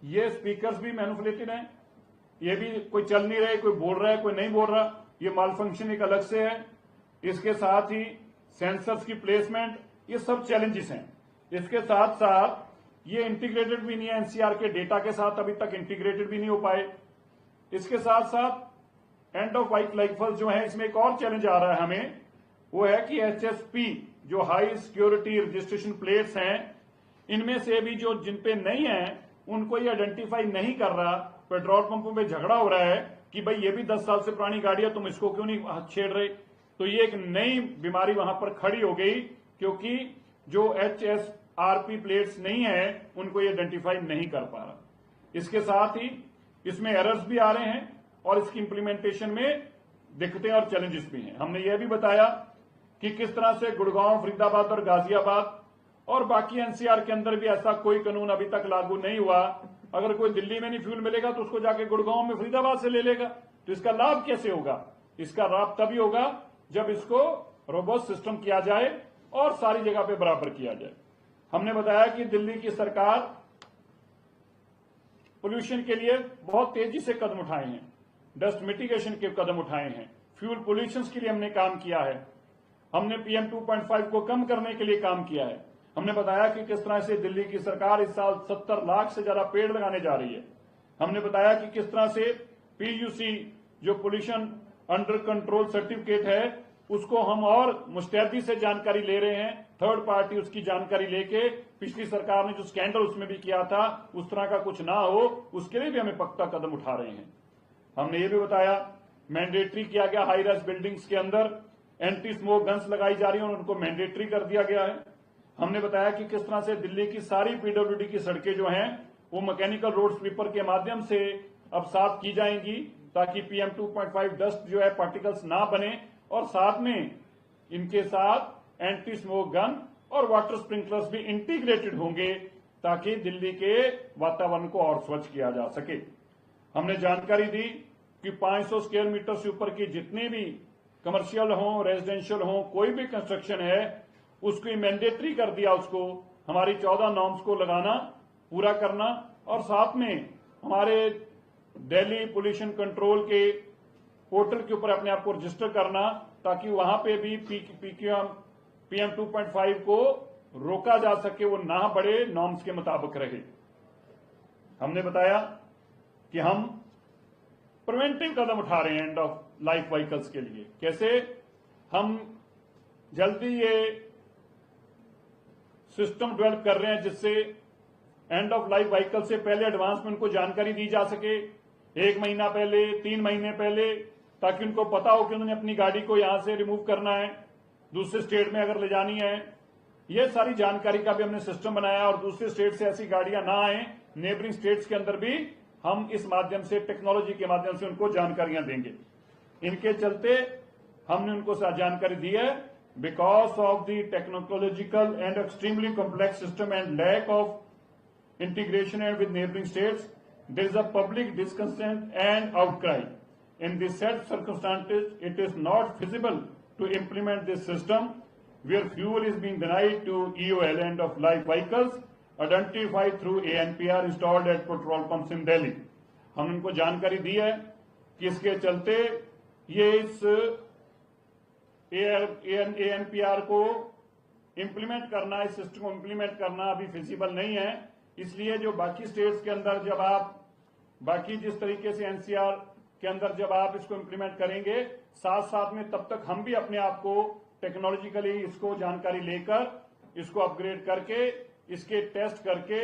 S2: ये speakers भी manipulated हैं, ये भी कोई चल नहीं रहे, कोई बोल रहा है कोई नहीं बोल रहा, ये मालफंक्शन एक अलग से है। इसके साथ ही सेंसर्स की प्लेसमेंट, ये सब चैलेंजेस हैं। इसके साथ साथ ये इंटीग्रेटेड भी नहीं है, एनसीआर के डेटा के साथ अभी तक इंटीग्रेटेड भी नहीं हो पाए। इसके साथ साथ एंड ऑफ लाइफ जो है, इसमें एक और चैलेंज आ रहा है हमें, वो है कि एचएसपी जो हाई सिक्योरिटी रजिस्ट्रेशन प्लेट्स हैं, इनमें से भी जो जिन पे नहीं है उनको ये आइडेंटिफाई नहीं कर रहा। पेट्रोल पंपों पे झगड़ा हो रहा है कि भाई ये भी 10 साल से पुरानी गाड़ी है, तुम इसको क्यों नहीं छेड़ रहे। तो ये एक नई बीमारी वहां पर खड़ी हो गई, क्योंकि जो एचएसआरपी प्लेट्स नहीं है उनको ये आइडेंटिफाई नहीं कर पा रहा। इसके साथ ही इसमें एरर्स भी आ रहे हैं और इसकी इंप्लीमेंटेशन में दिक्कतें और चैलेंजेस भी हैं। हमने ये भी बताया कि किस तरह से गुड़गांव, फरीदाबाद और गाजियाबाद और बाकी एनसीआर के अंदर भी ऐसा कोई कानून अभी तक लागू नहीं हुआ। अगर कोई दिल्ली में नहीं फ्यूल मिलेगा तो उसको जाके गुड़गांव में, फरीदाबाद से ले लेगा। तो इसका लाभ कैसे होगा? इसका लाभ तभी होगा जब इसको रोबोस्ट सिस्टम किया जाए और सारी जगह पे बराबर किया जाए। हमने बताया कि दिल्ली की सरकार पोल्यूशन के लिए बहुत तेजी से कदम उठाए हैं, डस्ट मिटिगेशन के कदम उठाए हैं, फ्यूल पोल्यूशन के लिए हमने काम किया है, हमने PM 2.5 को कम करने के लिए काम किया है। हमने बताया कि किस तरह से दिल्ली की सरकार इस साल 70 लाख से ज्यादा पेड़ लगाने जा रही है। हमने बताया कि किस तरह से PUC जो पोल्यूशन अंडर कंट्रोल सर्टिफिकेट है उसको हम और मुस्तैदी से जानकारी ले रहे हैं, थर्ड पार्टी उसकी जानकारी लेके। पिछली सरकार ने जो स्कैंडल उसमें भी किया था उस तरह का कुछ ना हो, उसके लिए भी हमें पक्का कदम उठा रहे हैं। हमने ये भी बताया मैंडेटरी किया गया, हाई राइज बिल्डिंग्स के अंदर एंटी स्मोक गन्स लगाई जा रही है और उनको मैंडेटरी कर दिया गया है। हमने बताया कि किस तरह से दिल्ली की सारी PWD की सड़कें जो हैं वो मैकेनिकल रोड स्वीपर के माध्यम से अब साफ की जाएंगी ताकि PM 2.5 डस्ट जो है पार्टिकल्स ना बने, और साथ में इनके साथ एंटी स्मोक गन और वाटर स्प्रिंकलर्स भी इंटीग्रेटेड होंगे ताकि दिल्ली के वातावरण को और स्वच्छ किया जा सके। हमने जानकारी दी कि 500 स्क्वायर मीटर से ऊपर की जितनी भी कमर्शियल हो, रेजिडेंशियल हो, कोई भी कंस्ट्रक्शन है उसको मैंडेटरी कर दिया, उसको हमारी 14 नॉर्म्स को लगाना, पूरा करना, और साथ में हमारे दिल्ली पोल्यूशन कंट्रोल के पोर्टल के ऊपर अपने आप को रजिस्टर करना ताकि वहां पे भी PM 2.5 को रोका जा सके, वो ना बढ़े, नॉर्म्स के मुताबिक रहे। हमने बताया कि हम प्रिवेंटिव कदम उठा रहे हैं एंड ऑफ लाइफ व्हीकल्स के लिए। कैसे? हम जल्दी ये सिस्टम डेवलप कर रहे हैं जिससे एंड ऑफ लाइफ व्हीकल से पहले एडवांस में उनको जानकारी दी जा सके, 1 महीना पहले, 3 महीने पहले, ताकि उनको पता हो कि उन्होंने अपनी गाड़ी को यहां से रिमूव करना है, दूसरे स्टेट में अगर ले जानी है। ये सारी जानकारी का भी हमने सिस्टम बनाया और दूसरे स्टेट से ऐसी गाड़ियां ना आए, नेबरिंग स्टेट्स के अंदर भी हम इस माध्यम से, टेक्नोलॉजी के माध्यम से उनको जानकारियां देंगे। इनके चलते हमने उनको जानकारी दी है, because of the technological and extremely complex system and lack of integration and with neighbouring states, there is a public discontent and outcry. In these said circumstances, it is not feasible to implement this system where fuel is being denied to EOL end of life vehicles identified through ANPR installed at petrol pumps in Delhi. हम इनको जानकारी दी है कि इसके चलते ये इस ANPR को इम्प्लीमेंट करना, इस सिस्टम को इम्प्लीमेंट करना अभी फिजिबल नहीं है। इसलिए जो बाकी स्टेट्स के अंदर जब आप बाकी जिस तरीके से NCR के अंदर जब आप इसको इम्प्लीमेंट करेंगे, साथ साथ में तब तक हम भी अपने आप को टेक्नोलॉजिकली इसको जानकारी लेकर इसको अपग्रेड करके इसके टेस्ट करके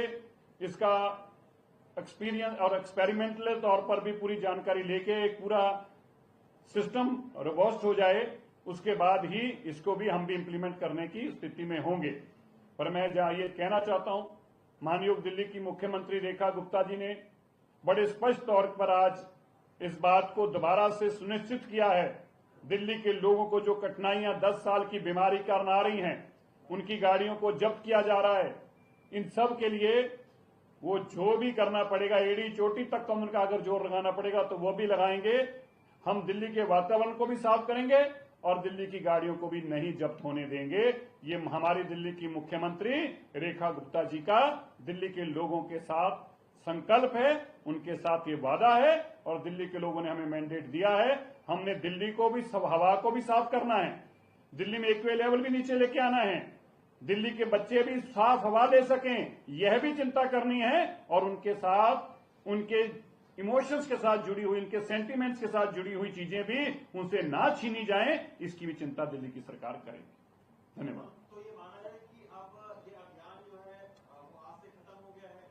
S2: इसका एक्सपीरियंस और एक्सपेरिमेंटल तौर पर भी पूरी जानकारी लेके एक पूरा सिस्टम रोबस्ट हो जाए, उसके बाद ही इसको भी हम भी इम्प्लीमेंट करने की स्थिति में होंगे। पर मैं ये कहना चाहता हूं, माननीय दिल्ली की मुख्यमंत्री रेखा गुप्ता जी ने बड़े स्पष्ट तौर पर आज इस बात को दोबारा से सुनिश्चित किया है, दिल्ली के लोगों को जो कठिनाइयां 10 साल की बीमारी कारण आ रही हैं, उनकी गाड़ियों को जब्त किया जा रहा है। इन सब के लिए वो जो भी करना पड़ेगा, एड़ी चोटी तक का उनका अगर जोर लगाना पड़ेगा तो वो भी लगाएंगे। हम दिल्ली के वातावरण को भी साफ करेंगे और दिल्ली की गाड़ियों को भी नहीं जब्त होने देंगे। ये हमारी दिल्ली की मुख्यमंत्री रेखा गुप्ता जी का दिल्ली के लोगों के साथ संकल्प है, उनके साथ ये वादा है और दिल्ली के लोगों ने हमें मैंडेट दिया है। हमने दिल्ली को भी सब हवा को भी साफ करना है, दिल्ली में एक्वे लेवल भी नीचे लेके आना है, दिल्ली के बच्चे भी साफ हवा ले सकें, यह भी चिंता करनी है और उनके साथ उनके इमोशंस के साथ जुड़ी हुई, उनके सेंटिमेंट्स के साथ जुड़ी हुई चीजें भी उनसे ना छीनी जाएं, इसकी भी चिंता दिल्ली की सरकार करेगी। धन्यवाद।
S3: तो ये माना जाए कि अब ये अभियान जो है वो आज से खत्म हो गया है,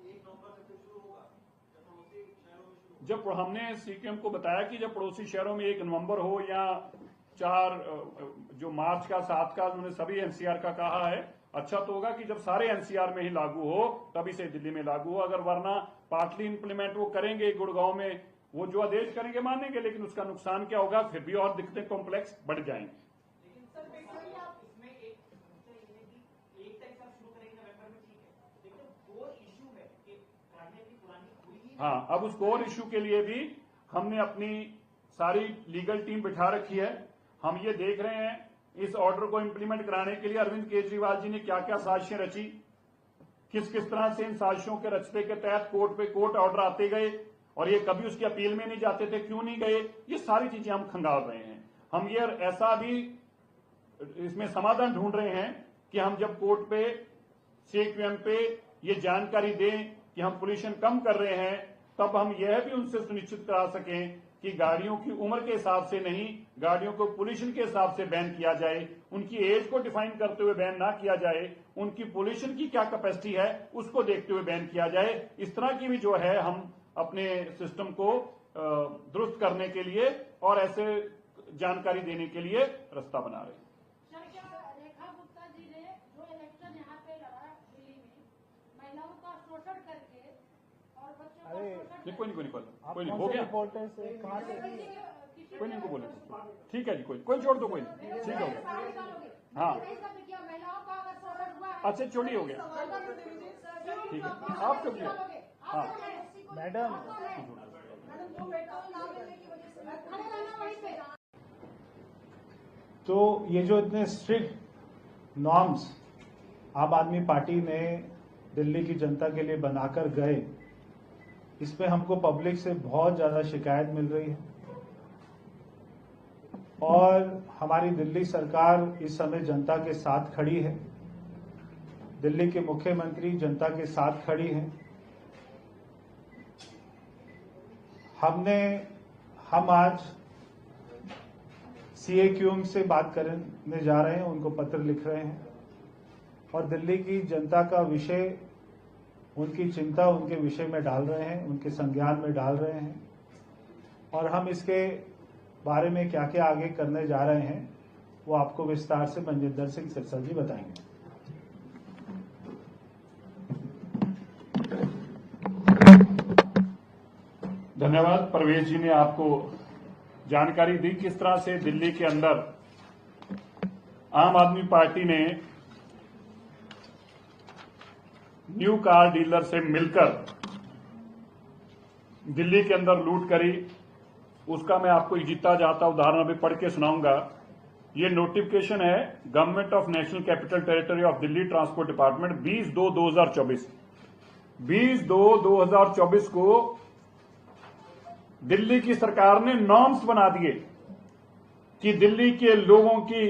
S3: 1 नवंबर से फिर शुरू होगा, जब पड़ोसी शहरों में शुरू होगा।
S2: जब हमने सीकेएम को बताया कि जब पड़ोसी शहरों में 1 नवंबर हो या 4 जो मार्च का 7 का, उन्होंने सभी NCR का कहा है, अच्छा तो होगा कि जब सारे NCR में ही लागू हो तभी से दिल्ली में लागू हो। अगर वरना पार्टली इंप्लीमेंट वो करेंगे गुड़गांव में, वो जो आदेश करेंगे मानेंगे, लेकिन उसका नुकसान क्या होगा, फिर भी और दिक्कतें कॉम्प्लेक्स बढ़ जाएंगे।
S3: लेकिन सर बेसिकली आप इसमें एक तारीख से शुरू करेंगे नवंबर में, ठीक है, लेकिन कोर इशू है कि गाड़ियां की पुरानी हुई ही।
S2: हाँ, अब उस कोर इशू के लिए भी हमने अपनी सारी लीगल टीम बिठा रखी है। हम ये देख रहे हैं इस ऑर्डर को इंप्लीमेंट कराने के लिए अरविंद केजरीवाल जी ने क्या क्या साजिशें रची, किस किस तरह से इन साजिशों के रचते के तहत कोर्ट ऑर्डर आते गए और ये कभी उसकी अपील में नहीं जाते थे, क्यों नहीं गए, ये सारी चीजें हम खंगाल रहे हैं। हम ये ऐसा भी इसमें समाधान ढूंढ रहे हैं कि हम जब कोर्ट पे CQM पे ये जानकारी दें कि हम पोल्यूशन कम कर रहे हैं, तब हम यह भी उनसे सुनिश्चित करा सकें कि गाड़ियों की उम्र के हिसाब से नहीं, गाड़ियों को पोल्यूशन के हिसाब से बैन किया जाए, उनकी एज को डिफाइन करते हुए बैन ना किया जाए, उनकी पोल्यूशन की क्या कैपेसिटी है उसको देखते हुए बैन किया जाए। इस तरह की भी जो है हम अपने सिस्टम को दुरुस्त करने के लिए और ऐसे जानकारी देने के लिए रास्ता बना रहे हैं।
S4: सर, क्या रेखा गुप्ता जी ने जो इलेक्शन यहाँ पे लड़ा दिल्ली में, महिलाओं का शोषण करके और बच्चों का शोषण
S2: कोई नहीं हो गया,
S6: रिपोर्टर से कहाँ से
S2: कोई नहीं को बोले, ठीक है जी, कोई छोड़ दो, कोई नहीं, ठीक हो गया। हाँ अच्छा, चोरी हो गया, ठीक है, आप चुप जाइए। हाँ
S6: मैडम,
S1: तो ये जो इतने स्ट्रिक्ट नॉर्म्स आम आदमी पार्टी ने दिल्ली की जनता के लिए बनाकर गए, इसमें हमको पब्लिक से बहुत ज्यादा शिकायत मिल रही है और हमारी दिल्ली सरकार इस समय जनता के साथ खड़ी है। दिल्ली के मुख्यमंत्री जनता के साथ खड़ी हैं। हम आज CAQM से बात करने जा रहे हैं, उनको पत्र लिख रहे हैं और दिल्ली की जनता का विषय, उनकी चिंता उनके विषय में डाल रहे हैं, उनके संज्ञान में डाल रहे हैं और हम इसके बारे में क्या क्या आगे करने जा रहे हैं वो आपको विस्तार से मनजिंदर सिंह सिरसा जी बताएंगे।
S2: धन्यवाद। परवेश जी ने आपको जानकारी दी किस तरह से दिल्ली के अंदर आम आदमी पार्टी ने न्यू कार डीलर से मिलकर दिल्ली के अंदर लूट करी। उसका मैं आपको जीता जाता उदाहरण अभी पढ़ के सुनाऊंगा। ये नोटिफिकेशन है government of national capital territory of Delhi transport department 20/2/2024 20/2/2024 को दिल्ली की सरकार ने नॉर्म्स बना दिए कि दिल्ली के लोगों की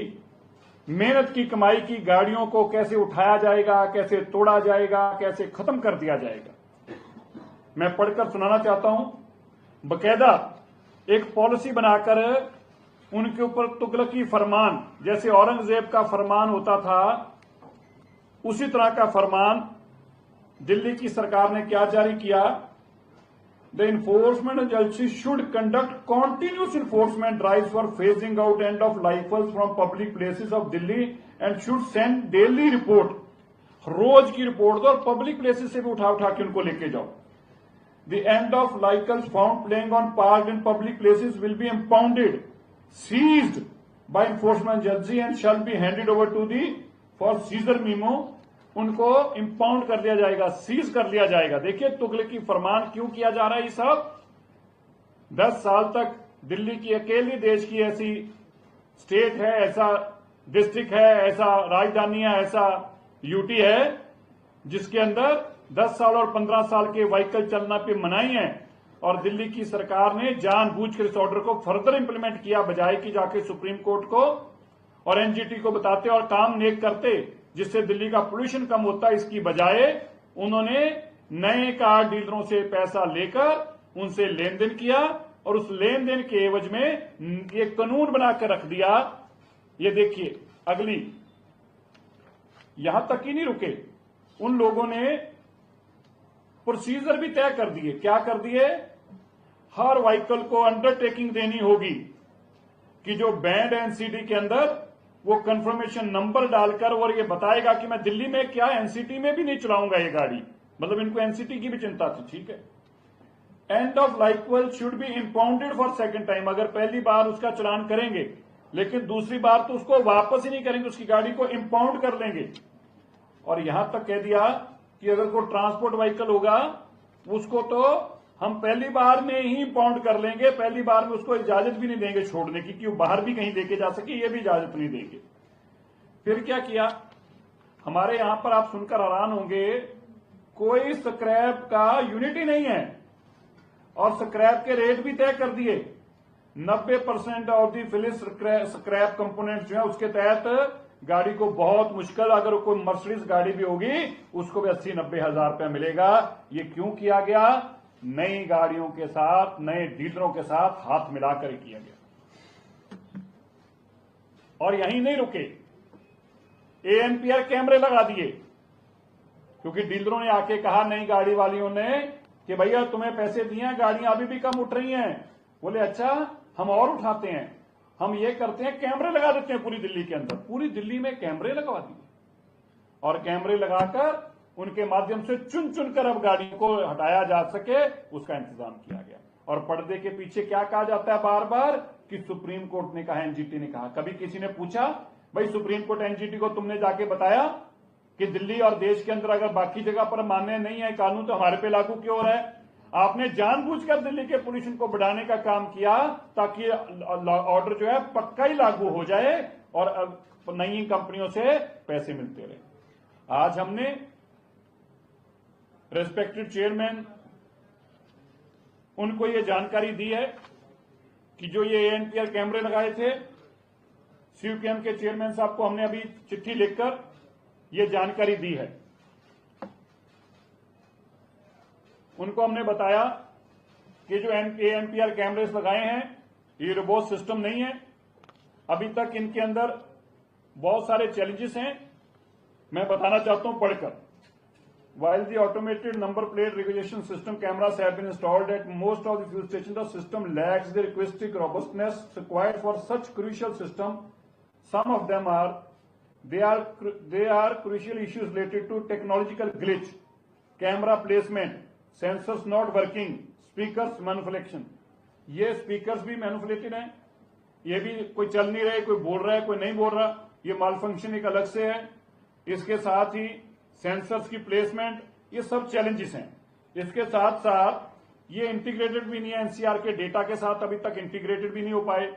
S2: मेहनत की कमाई की गाड़ियों को कैसे उठाया जाएगा, कैसे तोड़ा जाएगा, कैसे खत्म कर दिया जाएगा। मैं पढ़कर सुनाना चाहता हूं। बकायदा एक पॉलिसी बनाकर उनके ऊपर तुगलकी फरमान, जैसे औरंगजेब का फरमान होता था, उसी तरह का फरमान दिल्ली की सरकार ने क्या जारी किया। The enforcement agency should conduct continuous enforcement drives for phasing out end of life vehicles from public places of Delhi and should send daily report. रोज की रिपोर्ट दो और पब्लिक प्लेसेस से भी उठा उठा के उनको लेके जाओ। The end of vehicles found playing on park in public places will be impounded, seized by enforcement agency and shall be handed over to the for seizure memo. उनको इंपाउंड कर लिया जाएगा, सीज कर लिया जाएगा। देखिए तुगलकी फरमान क्यों किया जा रहा है। ये सब 10 साल तक दिल्ली की अकेली देश की ऐसी स्टेट है, ऐसा डिस्ट्रिक्ट है, ऐसा राजधानी है, ऐसा यूटी है जिसके अंदर 10 साल और 15 साल के व्हीकल चलना पे मनाही है। और दिल्ली की सरकार ने जानबूझकर इस ऑर्डर को फर्दर इंप्लीमेंट किया, बजाय कि जाके सुप्रीम कोर्ट को और एनजीटी को बताते और काम नेक करते जिससे दिल्ली का पोल्यूशन कम होता। इसकी बजाय उन्होंने नए कार डीलरों से पैसा लेकर उनसे लेन देन किया और उस लेन देन के एवज में एक कानून बनाकर रख दिया। ये देखिए अगली, यहां तक ही नहीं रुके, उन लोगों ने प्रोसीजर भी तय कर दिए। क्या कर दिए, हर व्हीकल को अंडरटेकिंग देनी होगी कि जो बैंड एनसीटी के अंदर वो कंफर्मेशन नंबर डालकर और ये बताएगा कि मैं दिल्ली में क्या एनसीटी में भी नहीं चलाऊंगा ये गाड़ी। मतलब इनको एनसीटी की भी चिंता थी, ठीक है। End of vehicle should be impounded for second time. अगर पहली बार उसका चलान करेंगे लेकिन दूसरी बार तो उसको वापस ही नहीं करेंगे, उसकी गाड़ी को इंपाउंड कर लेंगे। और यहां तक कह दिया कि अगर कोई ट्रांसपोर्ट व्हीकल होगा उसको तो हम पहली बार में ही इंपाउंड कर लेंगे, पहली बार में उसको इजाजत भी नहीं देंगे छोड़ने की कि वो बाहर भी कहीं लेके जा सके, ये भी इजाजत नहीं देंगे। फिर क्या किया, हमारे यहां पर आप सुनकर हैरान होंगे, कोई स्क्रैप का यूनिट ही नहीं है और स्क्रैप के रेट भी तय कर दिए। 90% of the finish scrap component जो है उसके तहत गाड़ी को बहुत मुश्किल, अगर कोई मर्सिडीज गाड़ी भी होगी उसको भी 80-90 हजार रुपया मिलेगा। ये क्यों किया गया, नई गाड़ियों के साथ, नए डीलरों के साथ हाथ मिलाकर किया गया। और यहीं नहीं रुके, एएनपीआर कैमरे लगा दिए क्योंकि डीलरों ने आके कहा नई गाड़ी वालियों ने कि भैया तुम्हें पैसे दिए हैं, गाड़ियां अभी भी कम उठ रही हैं। बोले अच्छा हम और उठाते हैं, हम ये करते हैं कैमरे लगा देते हैं पूरी दिल्ली के अंदर। पूरी दिल्ली में कैमरे लगवा दिए और कैमरे लगाकर उनके माध्यम से चुन चुनकर अब गाड़ियों को हटाया जा सके उसका इंतजाम किया गया। और पर्दे के पीछे क्या कहा जाता है बार बार कि सुप्रीम कोर्ट ने कहा, एनजीटी ने कहा। कभी किसी ने पूछा भाई सुप्रीम कोर्ट एनजीटी को तुमने जाके बताया कि दिल्ली और देश के अंदर अगर बाकी जगह पर मान्य नहीं है कानून तो हमारे पे लागू क्यों हो रहा है? आपने जानबूझकर दिल्ली के पोल्यूशन को बढ़ाने का काम किया ताकि ऑर्डर जो है पक्का ही लागू हो जाए और नई कंपनियों से पैसे मिलते रहे। आज हमने रेस्पेक्टेड चेयरमैन उनको ये जानकारी दी है कि जो ये एएनपीआर कैमरे लगाए थे, सीयूकेएम के चेयरमैन साहब को हमने अभी चिट्ठी लिखकर ये जानकारी दी है। उनको हमने बताया कि जो एएनपीआर कैमरेस लगाए हैं ये रोबोट सिस्टम नहीं है, अभी तक इनके अंदर बहुत सारे चैलेंजेस हैं। मैं बताना चाहता हूं पढ़कर। While the automated number plate recognition system cameras have been installed at most of the fuel stations, the system lacks the requisite robustness required for such crucial system. Some of them are crucial issues related to technological glitch, camera placement, sensors not working, speakers manipulation. ये speakers भी manipulated हैं, ये भी कोई चल नहीं रहे, कोई बोल रहा है कोई नहीं बोल रहा, ये माल फंक्शन एक अलग से है। इसके साथ ही सेंसर्स की प्लेसमेंट, ये सब चैलेंजेस हैं। इसके साथ साथ ये इंटीग्रेटेड भी नहीं है, एनसीआर के डेटा के साथ अभी तक इंटीग्रेटेड भी नहीं हो पाए।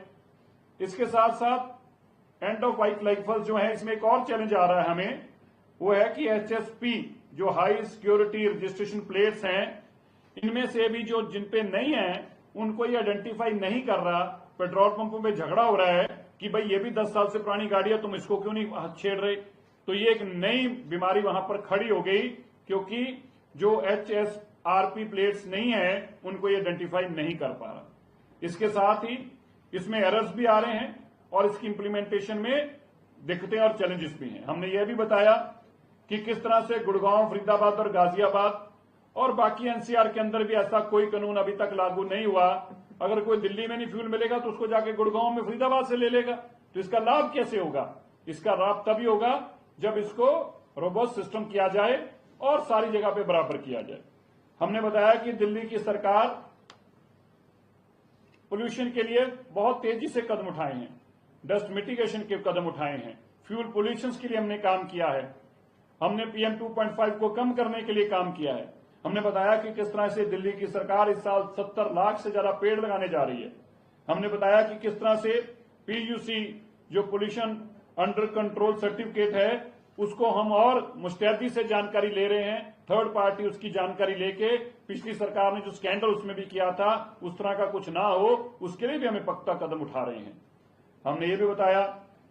S2: इसके साथ साथ एंड ऑफ लाइफ राइफल्स जो है, इसमें एक और चैलेंज आ रहा है हमें, वो है कि HSP जो हाई सिक्योरिटी रजिस्ट्रेशन प्लेट्स हैं, इनमें से भी जो जिन पे नहीं है उनको ये आइडेंटिफाई नहीं कर रहा। पेट्रोल पंपों में झगड़ा हो रहा है कि भाई ये भी 10 साल से पुरानी गाड़ी है, तुम इसको क्यों नहीं छेड़ रहे। तो ये एक नई बीमारी वहां पर खड़ी हो गई, क्योंकि जो HSRP प्लेट्स नहीं है उनको ये आइडेंटिफाई नहीं कर पा रहा। इसके साथ ही इसमें एरर्स भी आ रहे हैं और इसकी इंप्लीमेंटेशन में दिक्कतें और चैलेंजेस भी हैं। हमने ये भी बताया कि किस तरह से गुड़गांव, फरीदाबाद और गाजियाबाद और बाकी NCR के अंदर भी ऐसा कोई कानून अभी तक लागू नहीं हुआ। अगर कोई दिल्ली में नहीं फ्यूल मिलेगा तो उसको जाके गुड़गांव में, फरीदाबाद से ले लेगा। तो इसका लाभ कैसे होगा? इसका लाभ तभी होगा जब इसको रोबस्ट सिस्टम किया जाए और सारी जगह पे बराबर किया जाए। हमने बताया कि दिल्ली की सरकार पोल्यूशन के लिए बहुत तेजी से कदम उठाए हैं, डस्ट मिटिगेशन के कदम उठाए हैं, फ्यूल पोल्यूशन के लिए हमने काम किया है, हमने PM 2.5 को कम करने के लिए काम किया है। हमने बताया कि किस तरह से दिल्ली की सरकार इस साल 70 लाख से ज्यादा पेड़ लगाने जा रही है। हमने बताया कि किस तरह से PUC जो पोल्यूशन अंडर कंट्रोल सर्टिफिकेट है उसको हम और मुस्तैदी से जानकारी ले रहे हैं, थर्ड पार्टी उसकी जानकारी लेके। पिछली सरकार ने जो स्कैंडल उसमें भी किया था उस तरह का कुछ ना हो, उसके लिए भी हमें पक्का कदम उठा रहे हैं। हमने ये भी बताया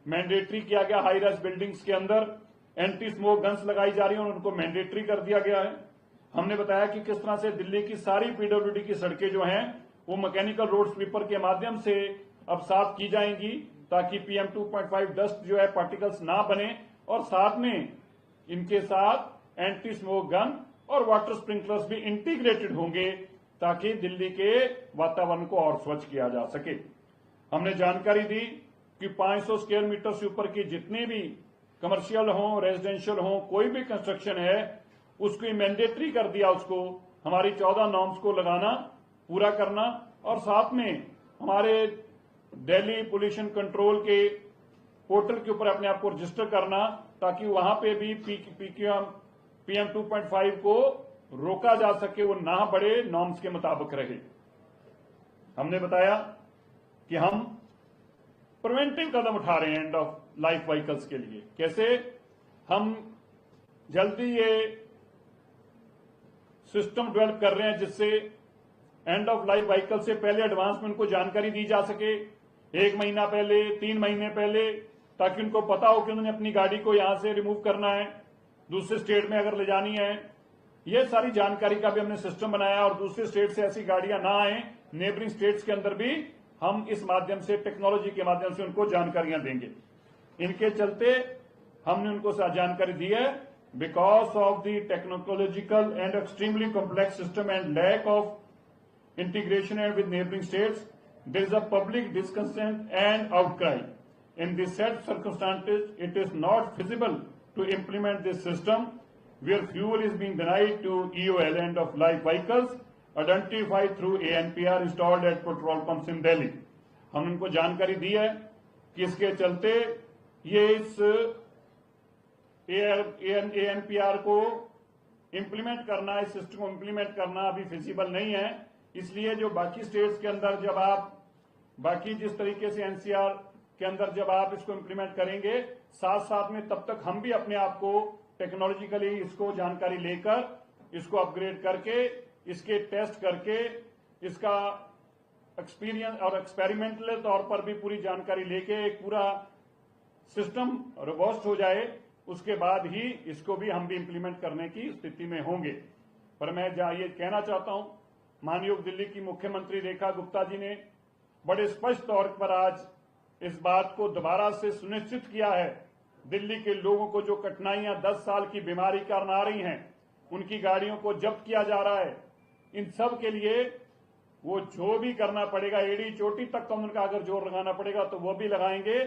S2: मैंडेटरी किया गया, हाई राइज बिल्डिंग्स के अंदर एंटी स्मोक गन्स लगाई जा रही है और उनको मैंडेटरी कर दिया गया है। हमने बताया कि किस तरह से दिल्ली की सारी PWD की सड़कें जो हैं वो मैकेनिकल रोड स्वीपर के माध्यम से अब साफ की जाएंगी, ताकि PM 2.5 डस्ट जो है पार्टिकल्स ना बने, और साथ में इनके साथ एंटी स्मोक गन और वाटर स्प्रिंकलर्स भी इंटीग्रेटेड होंगे, ताकि दिल्ली के वातावरण को और स्वच्छ किया जा सके। हमने जानकारी दी कि 500 स्क्वायर मीटर से ऊपर की जितनी भी कमर्शियल हो, रेजिडेंशियल हो, कोई भी कंस्ट्रक्शन है उसको मैंडेटरी कर दिया, उसको हमारी 14 नॉर्म्स को लगाना, पूरा करना, और साथ में हमारे दिल्ली पोल्यूशन कंट्रोल के पोर्टल के ऊपर अपने आप को रजिस्टर करना, ताकि वहां पे भी PM 2.5 को रोका जा सके, वो ना बढ़े, नॉर्म्स के मुताबिक रहे। हमने बताया कि हम प्रिवेंटिव कदम उठा रहे हैं एंड ऑफ लाइफ व्हीकल्स के लिए। कैसे? हम जल्दी ये सिस्टम डेवलप कर रहे हैं जिससे एंड ऑफ लाइफ व्हीकल से पहले एडवांस में उनको जानकारी दी जा सके, 1 महीना पहले, 3 महीने पहले, ताकि उनको पता हो कि उन्होंने अपनी गाड़ी को यहां से रिमूव करना है, दूसरे स्टेट में अगर ले जानी है। ये सारी जानकारी का भी हमने सिस्टम बनाया, और दूसरे स्टेट से ऐसी गाड़ियां ना आए, नेबरिंग स्टेट्स के अंदर भी हम इस माध्यम से, टेक्नोलॉजी के माध्यम से उनको जानकारियां देंगे। इनके चलते हमने उनको जानकारी दी है, because of the technological and extremely complex system and lack of integration and with neighbouring states, there is a public discontent and outcry. In these said circumstances, it is not feasible to implement this system where fuel is being denied to EOL end of life vehicles identified through ANPR installed at petrol pumps in Delhi. हम उनको जानकारी दी है कि इसके चलते ये इस ANPR को इम्प्लीमेंट करना, इस सिस्टम को इम्प्लीमेंट करना अभी फिजिबल नहीं है। इसलिए जो बाकी स्टेट्स के अंदर, जब आप बाकी जिस तरीके से NCR के अंदर जब आप इसको इम्प्लीमेंट करेंगे, साथ साथ में तब तक हम भी अपने आप को टेक्नोलॉजिकली इसको जानकारी लेकर, इसको अपग्रेड करके, इसके टेस्ट करके, इसका एक्सपीरियंस और एक्सपेरिमेंटल तौर पर भी पूरी जानकारी लेके एक पूरा सिस्टम रोबस्ट हो जाए, उसके बाद ही इसको भी हम भी इम्प्लीमेंट करने की स्थिति में होंगे। पर मैं ये कहना चाहता हूं, माननीय दिल्ली की मुख्यमंत्री रेखा गुप्ता जी ने बड़े स्पष्ट तौर पर आज इस बात को दोबारा से सुनिश्चित किया है, दिल्ली के लोगों को जो कठिनाइयां 10 साल की बीमारी कारण आ रही हैं, उनकी गाड़ियों को जब्त किया जा रहा है, इन सब के लिए वो जो भी करना पड़ेगा, एड़ी चोटी तक तो उनका अगर जोर लगाना पड़ेगा तो वो भी लगाएंगे।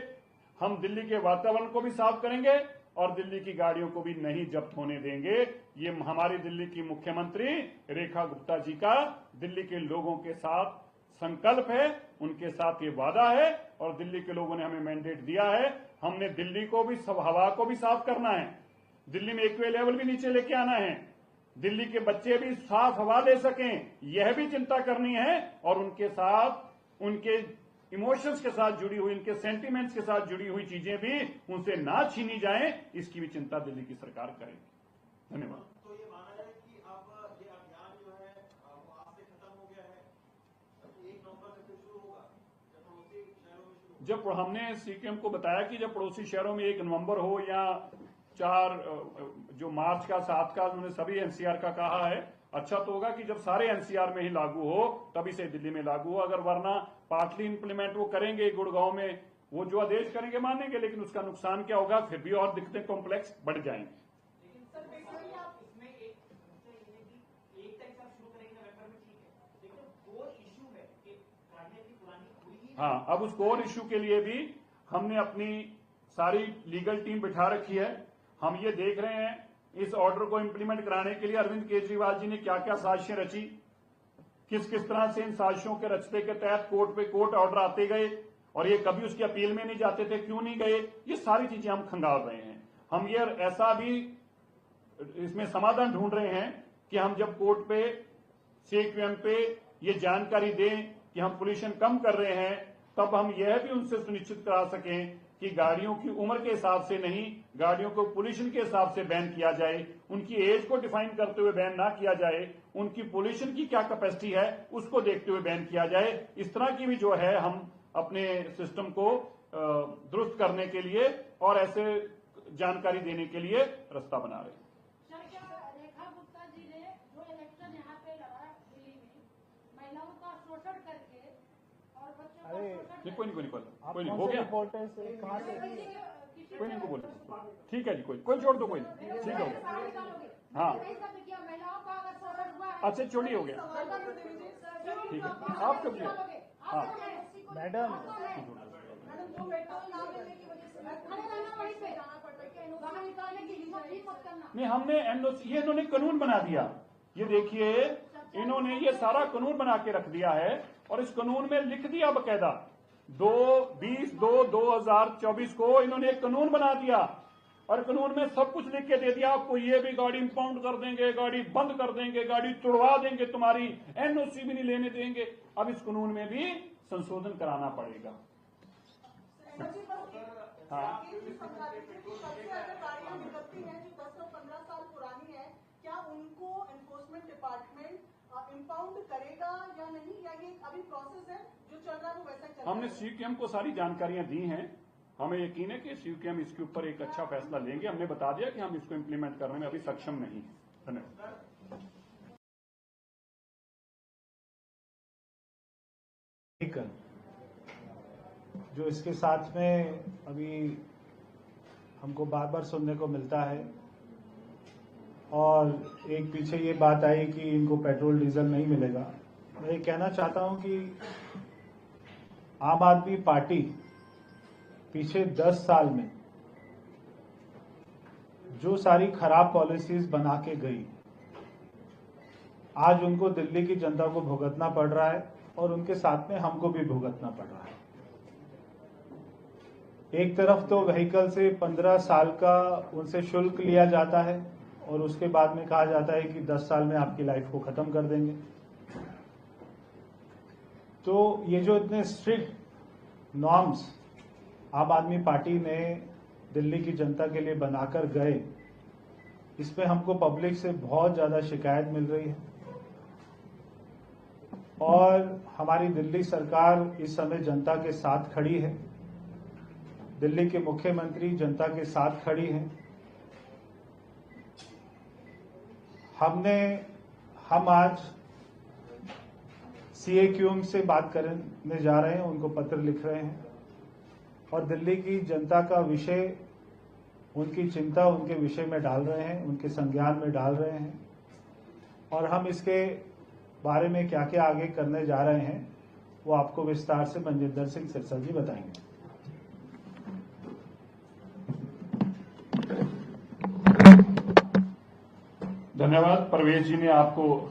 S2: हम दिल्ली के वातावरण को भी साफ करेंगे और दिल्ली की गाड़ियों को भी नहीं जब्त होने देंगे। ये हमारी दिल्ली की मुख्यमंत्री रेखा गुप्ता जी का दिल्ली के लोगों के साथ संकल्प है, उनके साथ ये वादा है, और दिल्ली के लोगों ने हमें मैंडेट दिया है। हमने दिल्ली को भी, सब हवा को भी साफ करना है, दिल्ली में एक्वे लेवल भी नीचे लेके आना है, दिल्ली के बच्चे भी साफ हवा ले सकें, यह भी चिंता करनी है, और उनके साथ उनके इमोशंस के साथ जुड़ी हुई, इनके सेंटिमेंट्स के साथ जुड़ी हुई चीजें भी उनसे ना छीनी जाएं, इसकी भी चिंता दिल्ली की सरकार करेगी। धन्यवाद।
S3: तो ये माना जाए कि अब ये अभियान जो है वो आज से खत्म हो गया है, 1 नवंबर से शुरू होगा, जब पड़ोसी शहरों में शुरू।
S2: जब हमने सीकेएम को बताया कि जब पड़ोसी शहरों में 1 नवंबर हो या 4 जो मार्च का 7 का, उन्होंने सभी एनसीआर का कहा है, अच्छा तो होगा कि जब सारे एनसीआर में ही लागू हो तभी से दिल्ली में लागू हो। अगर वरना पार्टली इंप्लीमेंट वो करेंगे गुड़गांव में, वो जो आदेश करेंगे मानेंगे, लेकिन उसका नुकसान क्या होगा, फिर भी और दिक्कतें कॉम्प्लेक्स बढ़ जाएंगे।
S3: इसमें एक तारीख से शुरू करेंगे नवंबर में, ठीक है, लेकिन कोर इशू है कि राजनीति पुरानी हुई ही।
S2: हाँ, अब उस कोर इश्यू के लिए भी हमने अपनी सारी लीगल टीम बिठा रखी है। हम ये देख रहे हैं इस ऑर्डर को इंप्लीमेंट कराने के लिए अरविंद केजरीवाल जी ने क्या क्या साजिशें रची, किस किस तरह से इन साजिशों के रचते के तहत कोर्ट ऑर्डर आते गए और ये कभी उसकी अपील में नहीं जाते थे, क्यों नहीं गए, ये सारी चीजें हम खंगाल रहे हैं। हम ये ऐसा भी इसमें समाधान ढूंढ रहे हैं कि हम जब कोर्ट पे सीक्यूएम पे ये जानकारी दें कि हम पोल्यूशन कम कर रहे हैं, तब हम यह भी उनसे सुनिश्चित करा सकें कि गाड़ियों की उम्र के हिसाब से नहीं, गाड़ियों को पोल्यूशन के हिसाब से बैन किया जाए, उनकी एज को डिफाइन करते हुए बैन ना किया जाए, उनकी पोल्यूशन की क्या कैपेसिटी है उसको देखते हुए बैन किया जाए। इस तरह की भी जो है हम अपने सिस्टम को दुरुस्त करने के लिए और ऐसे जानकारी देने के लिए रास्ता बना रहे हैं।
S4: सर, क्या रेखा गुप्ता जी ने जो इलेक्शन यहाँ पे लड़ा दिल्ली में, महिलाओं का शोषण करके और बच्चों का
S2: नहीं,
S4: शोषण
S2: कोई नहीं
S6: आप
S2: हो
S6: कौन से
S2: गया,
S6: रिपोर्टर से कहाँ से?
S2: कोई नहीं को बोले, ठीक है जी, कोई छोड़ दो, कोई नहीं, ठीक हो गया। हाँ, अच्छा चोरी हो गया, ठीक है, आप कब लिया? हाँ
S6: मैडम,
S5: जो मेट्रो ना मिलने की वजह से जाना पड़ता है।
S2: नहीं, हमने एनओसी, ये इन्होंने कानून बना दिया। ये देखिए, इन्होंने ये सारा कानून बना के रख दिया है और इस कानून में लिख दिया बकायदा 2024 को इन्होंने एक कानून बना दिया और कानून में सब कुछ लिख के दे दिया, आपको ये भी गाड़ी इंपाउंड कर देंगे, गाड़ी बंद कर देंगे, गाड़ी तुड़वा देंगे, तुम्हारी एनओसी भी नहीं लेने देंगे। अब इस कानून में भी संशोधन कराना पड़ेगा। हाँ,
S5: सबसे अगर गाड़ियां निकलती हैं जो 10 से 15 साल पुरानी है, क्या उनको एनफोर्समेंट डिपार्टमेंट इंपाउंड करेगा या नहीं, या ये अभी प्रोसेस है जो चल रहा है वो वैसा चल रहा है?
S2: हमने सीक्यूएम को सारी जानकारियां दी हैं, हमें यकीन है कि सीक्यूएम इसके ऊपर एक अच्छा फैसला लेंगे। हमने बता दिया कि हम इसको इम्प्लीमेंट करने में अभी सक्षम नहीं है। धन्यवाद।
S1: जो इसके साथ में अभी हमको बार बार सुनने को मिलता है और एक पीछे ये बात आई कि इनको पेट्रोल डीजल नहीं मिलेगा। मैं ये कहना चाहता हूं कि आम आदमी पार्टी पिछले 10 साल में जो सारी खराब पॉलिसीज बना के गई, आज उनको दिल्ली की जनता को भुगतना पड़ रहा है और उनके साथ में हमको भी भुगतना पड़ रहा है। एक तरफ तो व्हीकल से 15 साल का उनसे शुल्क लिया जाता है और उसके बाद में कहा जाता है कि 10 साल में आपकी लाइफ को खत्म कर देंगे। तो ये जो इतने स्ट्रिक्ट नॉर्म्स आम आदमी पार्टी ने दिल्ली की जनता के लिए बनाकर गए, इसमें हमको पब्लिक से बहुत ज्यादा शिकायत मिल रही है और हमारी दिल्ली सरकार इस समय जनता के साथ खड़ी है। दिल्ली के मुख्यमंत्री जनता के साथ खड़ी हैं। हम आज सीएक्यूएम से बात करने जा रहे हैं, उनको पत्र लिख रहे हैं और दिल्ली की जनता का विषय, उनकी चिंता उनके विषय में डाल रहे हैं, उनके संज्ञान में डाल रहे हैं और हम इसके बारे में क्या क्या आगे करने जा रहे हैं वो आपको विस्तार से मनजिंदर सिंह सिरसा जी बताएंगे।
S2: धन्यवाद। परवेश जी ने आपको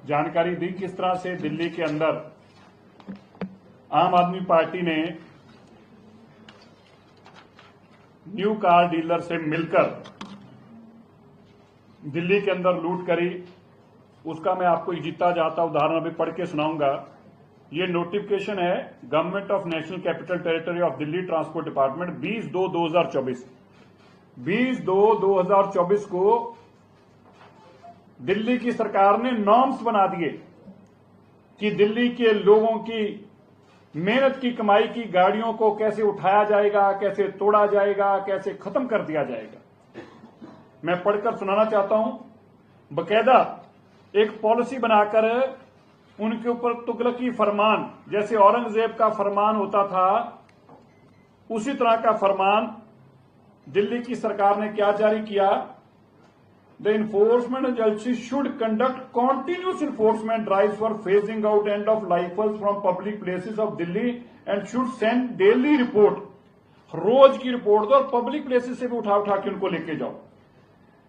S2: जानकारी दी किस तरह से दिल्ली के अंदर आम आदमी पार्टी ने न्यू कार डीलर से मिलकर दिल्ली के अंदर लूट करी। उसका मैं आपको जीता जाता उदाहरण अभी पढ़ के सुनाऊंगा। ये नोटिफिकेशन है government of national capital territory of Delhi transport department 20/2/2024। 20/2/2024 को दिल्ली की सरकार ने नॉर्म्स बना दिए कि दिल्ली के लोगों की मेहनत की कमाई की गाड़ियों को कैसे उठाया जाएगा, कैसे तोड़ा जाएगा, कैसे खत्म कर दिया जाएगा। मैं पढ़कर सुनाना चाहता हूं। बकायदा एक पॉलिसी बनाकर उनके ऊपर तुगलकी फरमान, जैसे औरंगजेब का फरमान होता था, उसी तरह का फरमान दिल्ली की सरकार ने क्या जारी किया। The enforcement agency should conduct continuous enforcement drives for phasing out end of life vehicles from public places of Delhi and should send daily report. रोज की रिपोर्ट दो और पब्लिक प्लेसेस से भी उठा उठा के उनको लेके जाओ।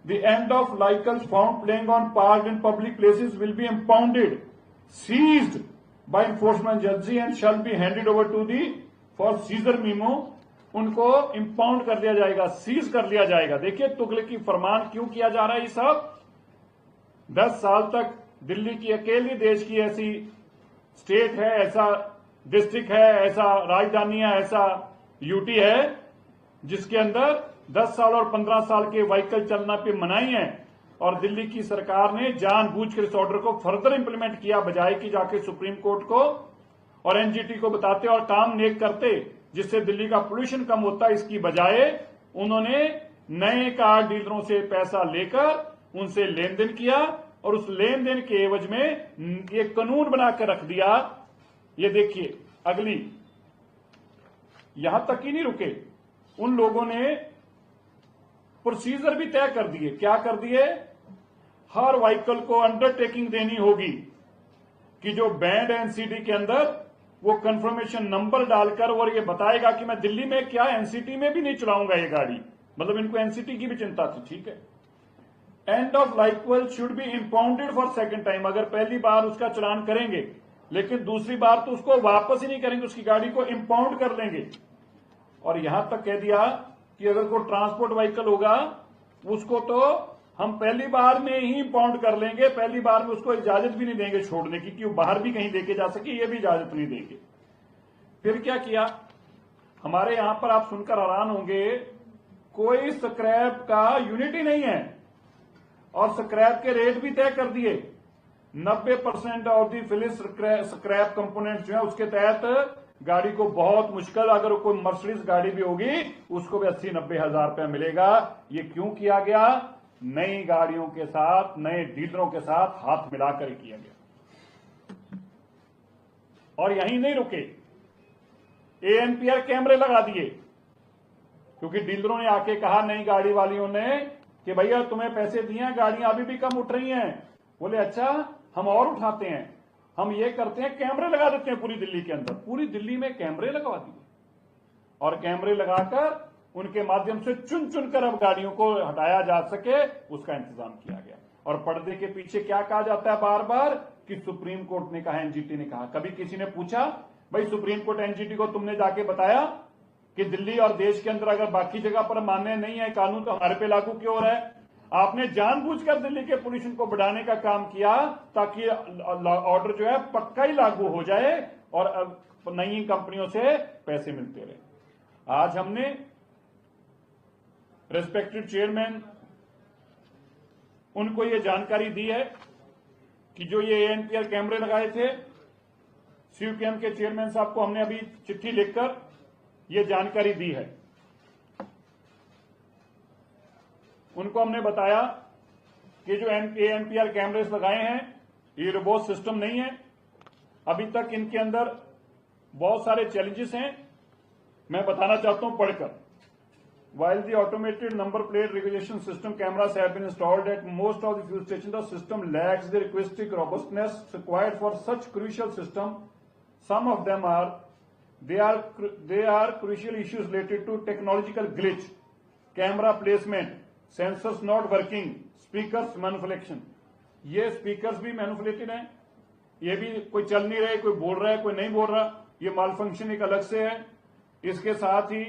S2: The end of vehicles found playing on park in public places will be impounded, seized by enforcement agency and shall be handed over to the for seizure memo। उनको इंपाउंड कर लिया जाएगा, सीज कर लिया जाएगा। देखिए तुगलकी फरमान क्यों किया जा रहा है। ये सब 10 साल तक दिल्ली की अकेली देश की ऐसी स्टेट है, ऐसा डिस्ट्रिक्ट है, ऐसा राजधानी है, ऐसा यूटी है जिसके अंदर 10 साल और 15 साल के व्हीकल चलना पे मनाही है। और दिल्ली की सरकार ने जानबूझकर इस ऑर्डर को फर्दर इंप्लीमेंट किया, बजाय कि जाके सुप्रीम कोर्ट को और एनजीटी को बताते और काम नेक करते जिससे दिल्ली का पोल्यूशन कम होता। इसकी बजाय उन्होंने नए कार डीलरों से पैसा लेकर उनसे लेन देन किया और उस लेन देन के एवज में एक कानून बनाकर रख दिया। ये देखिए अगली, यहां तक ही नहीं रुके, उन लोगों ने प्रोसीजर भी तय कर दिए। क्या कर दिए, हर व्हीकल को अंडरटेकिंग देनी होगी कि जो बैंड एनसीडी के अंदर वो कंफर्मेशन नंबर डालकर और ये बताएगा कि मैं दिल्ली में क्या एनसीटी में भी नहीं चलाऊंगा ये गाड़ी। मतलब इनको एनसीटी की भी चिंता थी, ठीक है। End of vehicle should be impounded for second time. अगर पहली बार उसका चलान करेंगे लेकिन दूसरी बार तो उसको वापस ही नहीं करेंगे, उसकी गाड़ी को इंपाउंड कर लेंगे। और यहां तक कह दिया कि अगर कोई ट्रांसपोर्ट व्हीकल होगा उसको तो हम पहली बार में ही इंपाउंड कर लेंगे, पहली बार में उसको इजाजत भी नहीं देंगे छोड़ने की कि वो बाहर भी कहीं लेके जा सके, ये भी इजाजत नहीं देंगे। फिर क्या किया, हमारे यहां पर आप सुनकर हैरान होंगे, कोई स्क्रैप का यूनिट ही नहीं है और स्क्रैप के रेट भी तय कर दिए। 90% of the finish scrap component जो है उसके तहत गाड़ी को बहुत मुश्किल, अगर कोई मर्सिडीज गाड़ी भी होगी उसको भी 80-90 हजार रुपया मिलेगा। ये क्यों किया गया, नई गाड़ियों के साथ नए डीलरों के साथ हाथ मिलाकर किया गया। और यहीं नहीं रुके, एएनपीआर कैमरे लगा दिए क्योंकि डीलरों ने आके कहा नई गाड़ी वालियों ने कि भैया तुम्हें पैसे दिए हैं, गाड़ियां अभी भी कम उठ रही हैं। बोले अच्छा हम और उठाते हैं, हम ये करते हैं कैमरे लगा देते हैं पूरी दिल्ली के अंदर। पूरी दिल्ली में कैमरे लगवा दिए और कैमरे लगाकर उनके माध्यम से चुन चुनकर अब गाड़ियों को हटाया जा सके उसका इंतजाम किया गया। और पर्दे के पीछे क्या कहा जाता है बार बार कि सुप्रीम कोर्ट ने कहा, एनजीटी ने कहा। कभी किसी ने पूछा भाई सुप्रीम कोर्ट एनजीटी को तुमने जाके बताया कि दिल्ली और देश के अंदर अगर बाकी जगह पर मान्य नहीं है कानून तो हमारे पे लागू क्यों हो रहा है? आपने जानबूझकर दिल्ली के पोल्यूशन को बढ़ाने का काम किया ताकि ऑर्डर जो है पक्का ही लागू हो जाए और नई कंपनियों से पैसे मिलते रहे। आज हमने रेस्पेक्टेड चेयरमैन उनको ये जानकारी दी है कि जो ये एएनपीआर कैमरे लगाए थे, सीयूकेएम के चेयरमैन साहब को हमने अभी चिट्ठी लिखकर ये जानकारी दी है। उनको हमने बताया कि जो एएनपीआर कैमरेस लगाए हैं ये रोबोट सिस्टम नहीं है, अभी तक इनके अंदर बहुत सारे चैलेंजेस हैं। मैं बताना चाहता हूं पढ़कर। While the automated number plate recognition system cameras have been installed at most of the fuel stations, the system lacks the requisite robustness required for such crucial system. Some of them are crucial issues related to technological glitch, camera placement, sensors not working, speakers manipulation. ये स्पीकर्स भी मैनिपुलेटेड हैं, ये भी कोई चल नहीं रहे, कोई बोल रहा है कोई नहीं बोल रहा, ये माल फंक्शन एक अलग से है। इसके साथ ही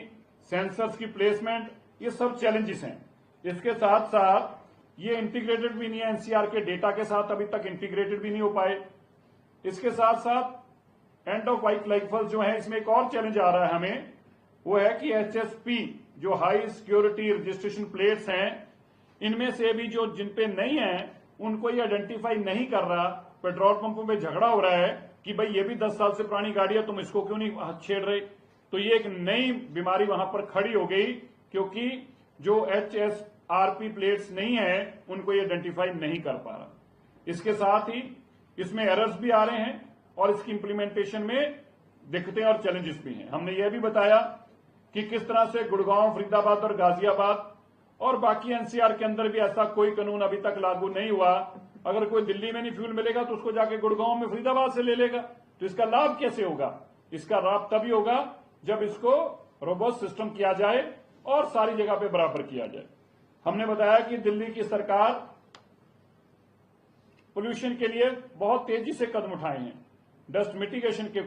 S2: सेंसर्स की प्लेसमेंट, ये सब चैलेंजेस हैं। इसके साथ साथ ये इंटीग्रेटेड भी नहीं है, एनसीआर के डेटा के साथ अभी तक इंटीग्रेटेड भी नहीं हो पाए। इसके साथ साथ एंड ऑफ लाइफ जो है, इसमें एक और चैलेंज आ रहा है हमें, वो है कि HSP जो हाई सिक्योरिटी रजिस्ट्रेशन प्लेट्स हैं, इनमें से भी जो जिन पे नहीं है उनको ये आइडेंटिफाई नहीं कर रहा। पेट्रोल पंपों पे झगड़ा हो रहा है कि भाई ये भी 10 साल से पुरानी गाड़ी है, तुम इसको क्यों नहीं छेड़ रहे। तो ये एक नई बीमारी वहां पर खड़ी हो गई, क्योंकि जो HSRP प्लेट्स नहीं है उनको ये आइडेंटिफाई नहीं कर पा रहा। इसके साथ ही इसमें एरर्स भी आ रहे हैं और इसकी इंप्लीमेंटेशन में दिक्कतें और चैलेंजेस भी हैं। हमने यह भी बताया कि किस तरह से गुड़गांव, फरीदाबाद और गाजियाबाद और बाकी NCR के अंदर भी ऐसा कोई कानून अभी तक लागू नहीं हुआ। अगर कोई दिल्ली में नहीं फ्यूल मिलेगा तो उसको जाके गुड़गांव में, फरीदाबाद से ले लेगा। तो इसका लाभ कैसे होगा? इसका लाभ तभी होगा जब इसको रोबोस्ट सिस्टम किया जाए और सारी जगह पे बराबर किया जाए। हमने बताया कि दिल्ली की सरकार पोल्यूशन के लिए बहुत तेजी से कदम उठाए हैं। डस्ट मिटिगेशन के